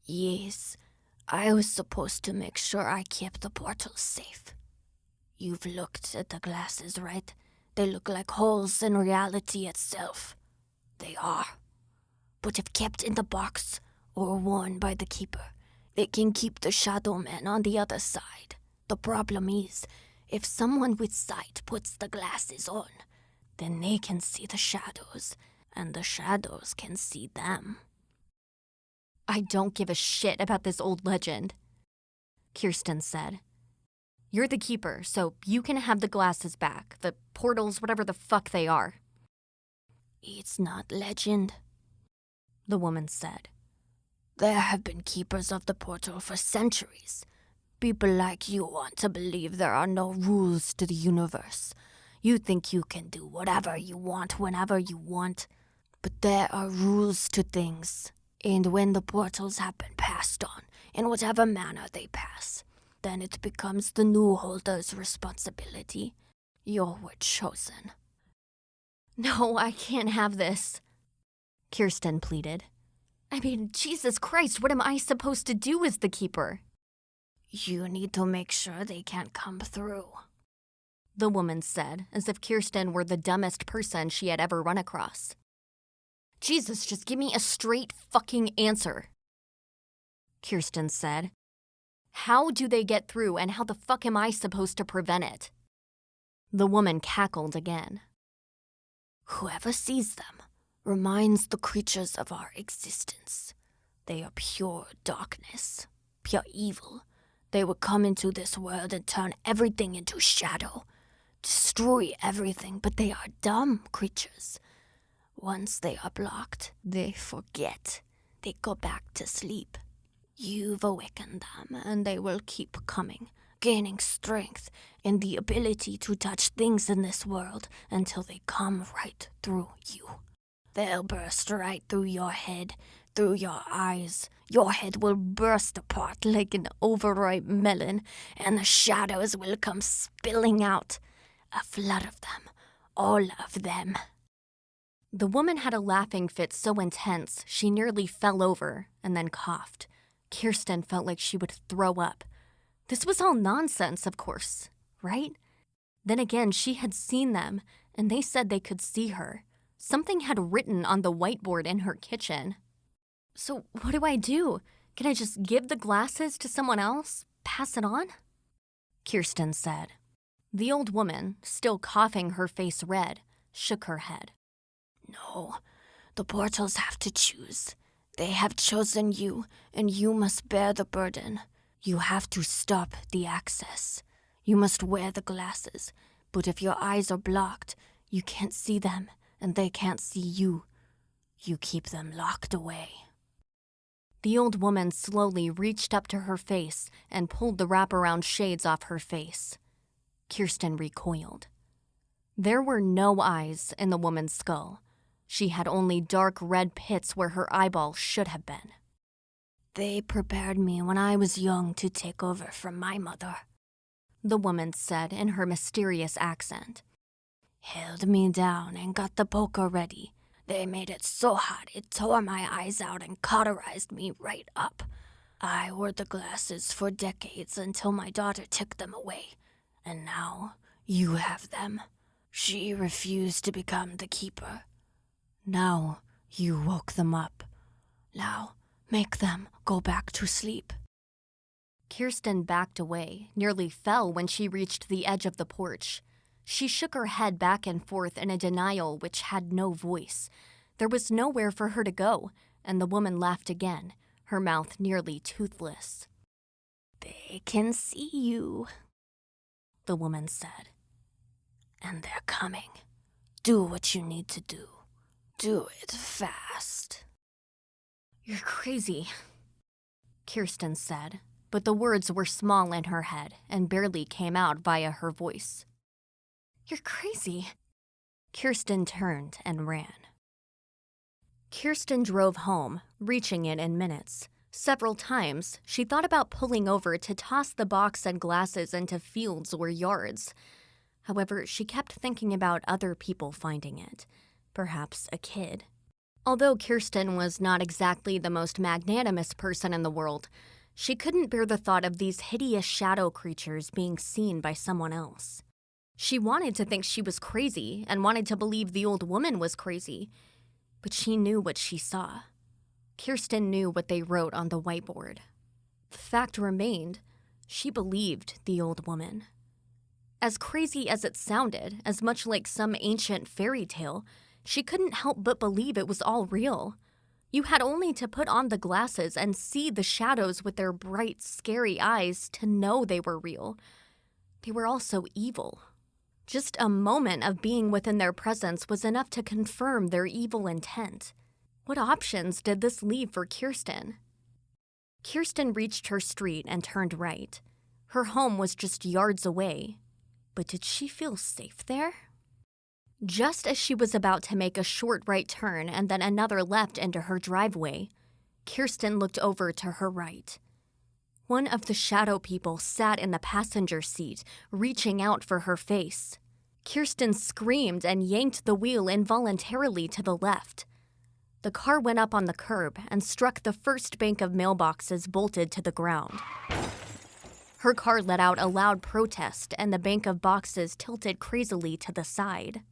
Yes, I was supposed to make sure I kept the portals safe. You've looked at the glasses, right? They look like holes in reality itself. They are. But if kept in the box or worn by the keeper, they can keep the shadow men on the other side. The problem is, if someone with sight puts the glasses on, then they can see the shadows, and the shadows can see them. I don't give a shit about this old legend, Kirsten said. You're the keeper, so you can have the glasses back, the portals, whatever the fuck they are. It's not legend, the woman said. There have been keepers of the portal for centuries. People like you want to believe there are no rules to the universe. You think you can do whatever you want whenever you want. But there are rules to things. And when the portals have been passed on, in whatever manner they pass, then it becomes the new holder's responsibility. You were chosen. No, I can't have this, Kirsten pleaded. I mean, Jesus Christ, what am I supposed to do as the keeper? You need to make sure they can't come through, the woman said, as if Kirsten were the dumbest person she had ever run across. Jesus, just give me a straight fucking answer, Kirsten said. How do they get through, and how the fuck am I supposed to prevent it? The woman cackled again. Whoever sees them reminds the creatures of our existence. They are pure darkness, pure evil. They would come into this world and turn everything into shadow, destroy everything, but they are dumb creatures. Once they are blocked, they forget. They go back to sleep. You've awakened them, and they will keep coming, gaining strength and the ability to touch things in this world until they come right through you. They'll burst right through your head, through your eyes. Your head will burst apart like an overripe melon, and the shadows will come spilling out. A flood of them, all of them. The woman had a laughing fit so intense she nearly fell over and then coughed. Kirsten felt like she would throw up. This was all nonsense, of course, right? Then again, she had seen them, and they said they could see her. Something had written on the whiteboard in her kitchen. So what do I do? Can I just give the glasses to someone else? Pass it on? Kirsten said. The old woman, still coughing her face red, shook her head. No, the portals have to choose. They have chosen you, and you must bear the burden. You have to stop the access. You must wear the glasses, but if your eyes are blocked, you can't see them, and they can't see you. You keep them locked away. The old woman slowly reached up to her face and pulled the wraparound shades off her face. Kirsten recoiled. There were no eyes in the woman's skull. She had only dark red pits where her eyeballs should have been. They prepared me when I was young to take over from my mother, the woman said in her mysterious accent. Held me down and got the poker ready. They made it so hot it tore my eyes out and cauterized me right up. I wore the glasses for decades until my daughter took them away. And now you have them. She refused to become the keeper. Now you woke them up. Now make them go back to sleep. Kirsten backed away, nearly fell when she reached the edge of the porch. She shook her head back and forth in a denial which had no voice. There was nowhere for her to go, and the woman laughed again, her mouth nearly toothless. They can see you, the woman said. And they're coming. Do what you need to do. Do it fast. You're crazy, Kirsten said, but the words were small in her head and barely came out via her voice. You're crazy. Kirsten turned and ran. Kirsten drove home, reaching it in minutes. Several times, she thought about pulling over to toss the box and glasses into fields or yards. However, she kept thinking about other people finding it. Perhaps a kid. Although Kirsten was not exactly the most magnanimous person in the world, she couldn't bear the thought of these hideous shadow creatures being seen by someone else. She wanted to think she was crazy and wanted to believe the old woman was crazy, but she knew what she saw. Kirsten knew what they wrote on the whiteboard. The fact remained, she believed the old woman. As crazy as it sounded, as much like some ancient fairy tale, she couldn't help but believe it was all real. You had only to put on the glasses and see the shadows with their bright, scary eyes to know they were real. They were also evil. Just a moment of being within their presence was enough to confirm their evil intent. What options did this leave for Kirsten? Kirsten reached her street and turned right. Her home was just yards away. But did she feel safe there? Just as she was about to make a short right turn and then another left into her driveway, Kirsten looked over to her right. One of the shadow people sat in the passenger seat, reaching out for her face. Kirsten screamed and yanked the wheel involuntarily to the left. The car went up on the curb and struck the first bank of mailboxes bolted to the ground. Her car let out a loud protest and the bank of boxes tilted crazily to the side.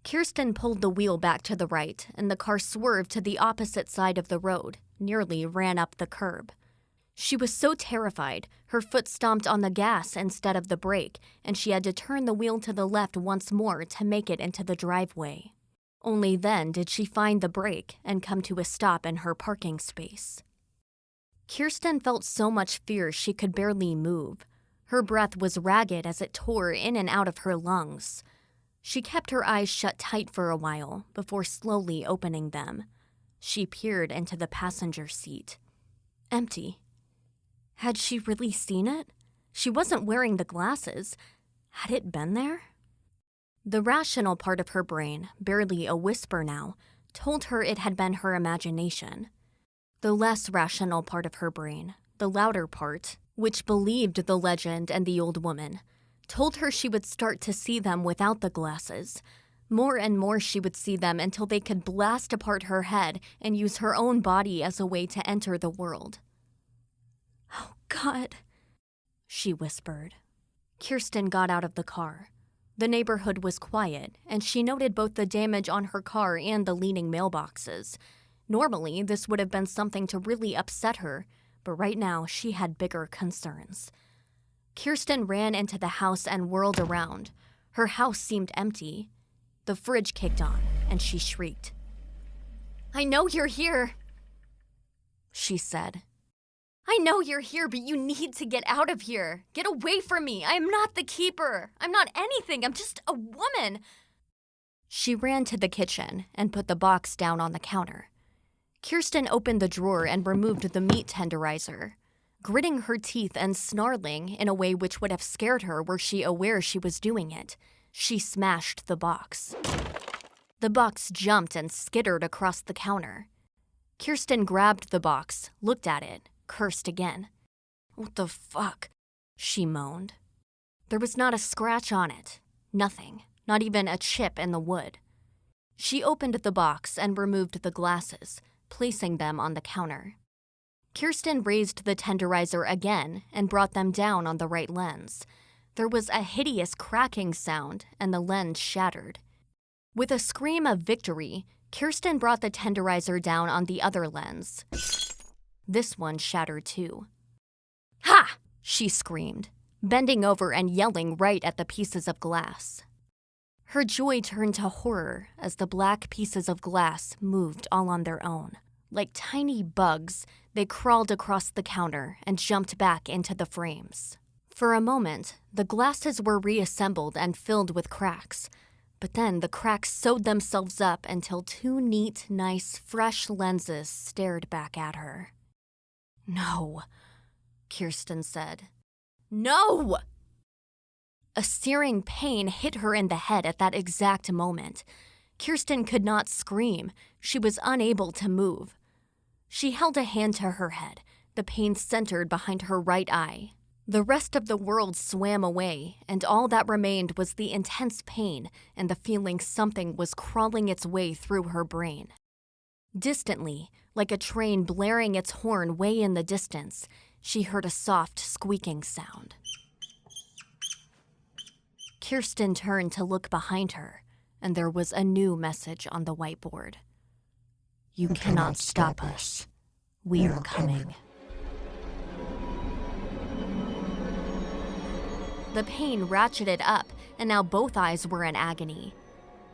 Kirsten pulled the wheel back to the right and the car swerved to the opposite side of the road, nearly ran up the curb. She was so terrified, her foot stomped on the gas instead of the brake, and she had to turn the wheel to the left once more to make it into the driveway. Only then did she find the brake and come to a stop in her parking space. Kirsten felt so much fear she could barely move. Her breath was ragged as it tore in and out of her lungs. She kept her eyes shut tight for a while before slowly opening them. She peered into the passenger seat. Empty. Had she really seen it? She wasn't wearing the glasses. Had it been there? The rational part of her brain, barely a whisper now, told her it had been her imagination. The less rational part of her brain, the louder part, which believed the legend and the old woman, told her she would start to see them without the glasses. More and more she would see them until they could blast apart her head and use her own body as a way to enter the world. "Oh, God," she whispered. Kirsten got out of the car. The neighborhood was quiet, and she noted both the damage on her car and the leaning mailboxes. Normally, this would have been something to really upset her, but right now she had bigger concerns. Kirsten ran into the house and whirled around. Her house seemed empty. The fridge kicked on, and she shrieked. "I know you're here," she said. "I know you're here, but you need to get out of here. Get away from me. I am not the keeper. I'm not anything. I'm just a woman." She ran to the kitchen and put the box down on the counter. Kirsten opened the drawer and removed the meat tenderizer. Gritting her teeth and snarling in a way which would have scared her were she aware she was doing it, she smashed the box. The box jumped and skittered across the counter. Kirsten grabbed the box, looked at it, cursed again. "What the fuck?" she moaned. There was not a scratch on it. Nothing. Not even a chip in the wood. She opened the box and removed the glasses, placing them on the counter. Kirsten raised the tenderizer again and brought them down on the right lens. There was a hideous cracking sound, and the lens shattered. With a scream of victory, Kirsten brought the tenderizer down on the other lens. This one shattered too. "Ha!" she screamed, bending over and yelling right at the pieces of glass. Her joy turned to horror as the black pieces of glass moved all on their own. Like tiny bugs, they crawled across the counter and jumped back into the frames. For a moment, the glasses were reassembled and filled with cracks, but then the cracks sewed themselves up until two neat, nice, fresh lenses stared back at her. "No," Kirsten said. "No!" A searing pain hit her in the head at that exact moment. Kirsten could not scream. She was unable to move. She held a hand to her head, the pain centered behind her right eye. The rest of the world swam away, and all that remained was the intense pain and the feeling something was crawling its way through her brain. Distantly, like a train blaring its horn way in the distance, she heard a soft squeaking sound. Kirsten turned to look behind her, and there was a new message on the whiteboard. You cannot stop us. We are coming. The pain ratcheted up, and now both eyes were in agony.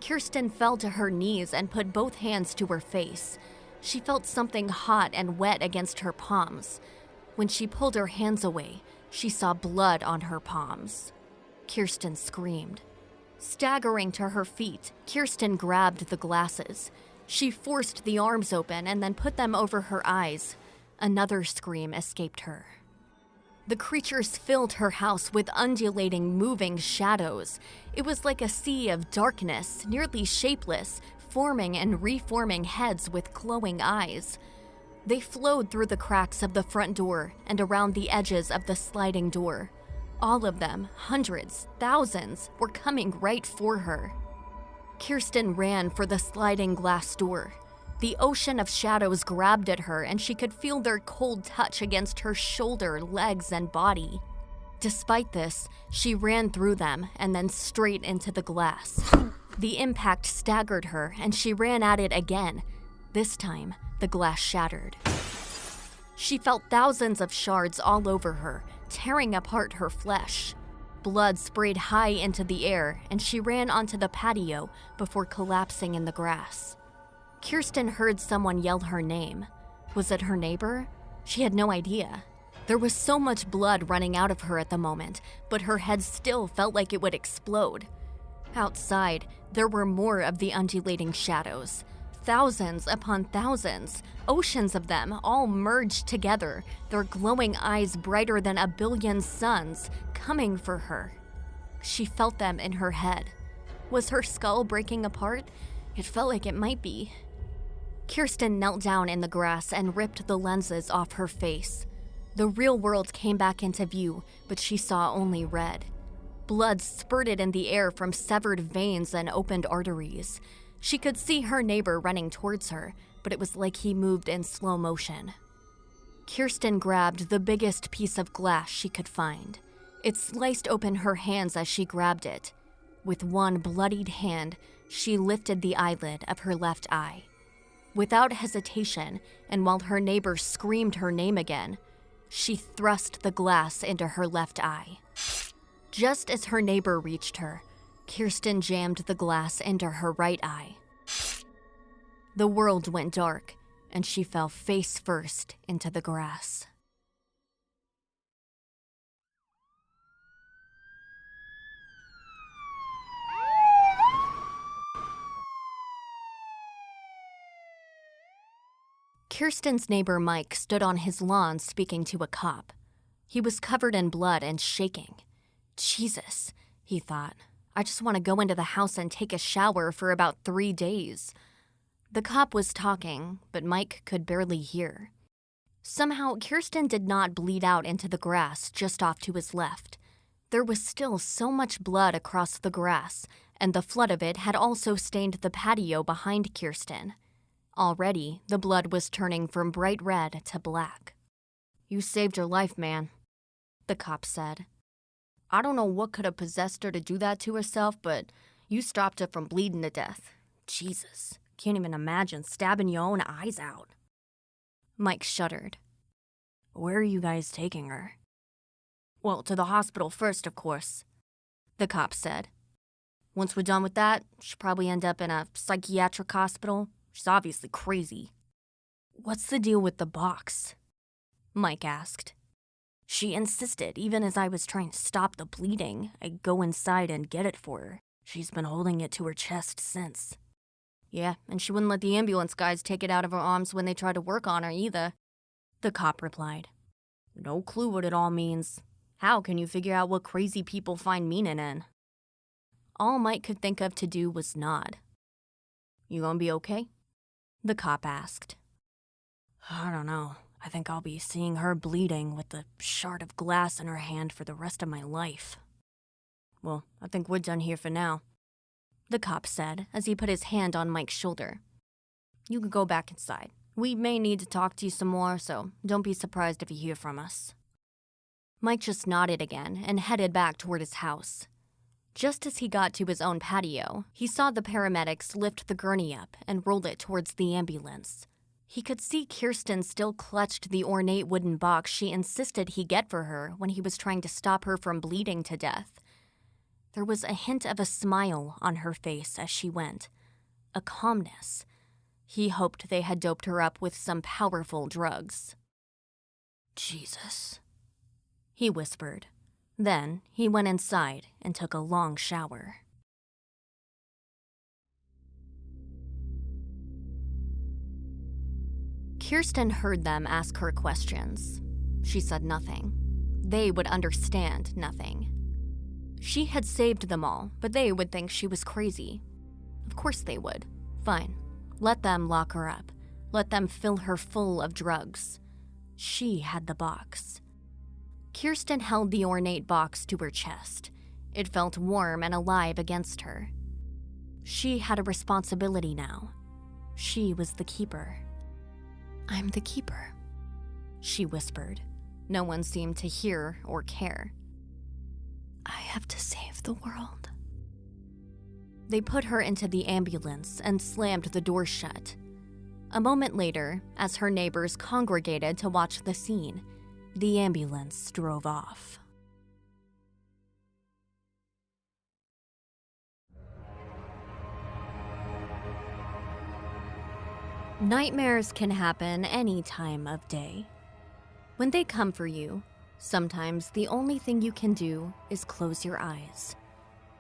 Kirsten fell to her knees and put both hands to her face. She felt something hot and wet against her palms. When she pulled her hands away, she saw blood on her palms. Kirsten screamed. Staggering to her feet, Kirsten grabbed the glasses. She forced the arms open and then put them over her eyes. Another scream escaped her. The creatures filled her house with undulating, moving shadows. It was like a sea of darkness, nearly shapeless, forming and reforming heads with glowing eyes. They flowed through the cracks of the front door and around the edges of the sliding door. All of them, hundreds, thousands, were coming right for her. Kirsten ran for the sliding glass door. The ocean of shadows grabbed at her, and she could feel their cold touch against her shoulder, legs, and body. Despite this, she ran through them and then straight into the glass. The impact staggered her, and she ran at it again. This time, the glass shattered. She felt thousands of shards all over her, tearing apart her flesh. Blood sprayed high into the air, and she ran onto the patio before collapsing in the grass. Kirsten heard someone yell her name. Was it her neighbor? She had no idea. There was so much blood running out of her at the moment, but her head still felt like it would explode. Outside, there were more of the undulating shadows. Thousands upon thousands, oceans of them, all merged together, their glowing eyes brighter than a billion suns, coming for her. She felt them in her head. Was her skull breaking apart? It felt like it might be. Kirsten knelt down in the grass and ripped the lenses off her face. The real world came back into view, but she saw only red. Blood spurted in the air from severed veins and opened arteries. She could see her neighbor running towards her, but it was like he moved in slow motion. Kirsten grabbed the biggest piece of glass she could find. It sliced open her hands as she grabbed it. With one bloodied hand, she lifted the eyelid of her left eye. Without hesitation, and while her neighbor screamed her name again, she thrust the glass into her left eye. Just as her neighbor reached her, Kirsten jammed the glass into her right eye. The world went dark, and she fell face first into the grass. Kirsten's neighbor Mike stood on his lawn speaking to a cop. He was covered in blood and shaking. Jesus, he thought. I just want to go into the house and take a shower for about 3 days. The cop was talking, but Mike could barely hear. Somehow, Kirsten did not bleed out into the grass just off to his left. There was still so much blood across the grass, and the flood of it had also stained the patio behind Kirsten. Already, the blood was turning from bright red to black. You saved your life, man, the cop said. I don't know what could have possessed her to do that to herself, but you stopped her from bleeding to death. Jesus, can't even imagine stabbing your own eyes out. Mike shuddered. Where are you guys taking her? Well, to the hospital first, of course, the cop said. Once we're done with that, she'll probably end up in a psychiatric hospital. She's obviously crazy. What's the deal with the box? Mike asked. She insisted, even as I was trying to stop the bleeding, I go inside and get it for her. She's been holding it to her chest since. Yeah, and she wouldn't let the ambulance guys take it out of her arms when they tried to work on her either, the cop replied. No clue what it all means. How can you figure out what crazy people find meaning in? All Mike could think of to do was nod. You gonna be okay? The cop asked. I don't know. I think I'll be seeing her bleeding with the shard of glass in her hand for the rest of my life. Well, I think we're done here for now, the cop said as he put his hand on Mike's shoulder. You can go back inside. We may need to talk to you some more, so don't be surprised if you hear from us." Mike just nodded again and headed back toward his house. Just as he got to his own patio, he saw the paramedics lift the gurney up and roll it towards the ambulance. He could see Kirsten still clutched the ornate wooden box she insisted he get for her when he was trying to stop her from bleeding to death. There was a hint of a smile on her face as she went, a calmness. He hoped they had doped her up with some powerful drugs. "Jesus," he whispered. Then he went inside and took a long shower. Kirsten heard them ask her questions. She said nothing. They would understand nothing. She had saved them all, but they would think she was crazy. Of course they would. Fine. Let them lock her up. Let them fill her full of drugs. She had the box. Kirsten held the ornate box to her chest. It felt warm and alive against her. She had a responsibility now. She was the keeper. "I'm the keeper," she whispered. No one seemed to hear or care. "I have to save the world." They put her into the ambulance and slammed the door shut. A moment later, as her neighbors congregated to watch the scene, the ambulance drove off. Nightmares can happen any time of day. When they come for you, sometimes the only thing you can do is close your eyes.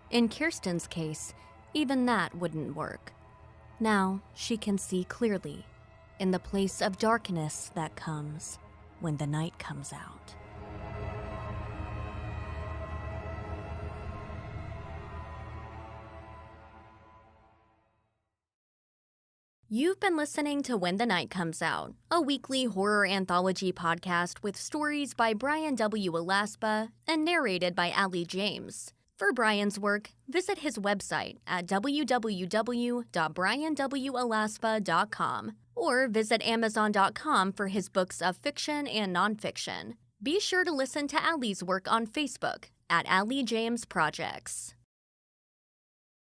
In Kirsten's case, even that wouldn't work. Now she can see clearly, in the place of darkness that comes when the night comes out. You've been listening to When the Night Comes Out, a weekly horror anthology podcast with stories by Brian W. Alaspa and narrated by Allie James. For Brian's work, visit his website at www.brianwalaspa.com or visit amazon.com for his books of fiction and nonfiction. Be sure to listen to Allie's work on Facebook at Allie James Projects.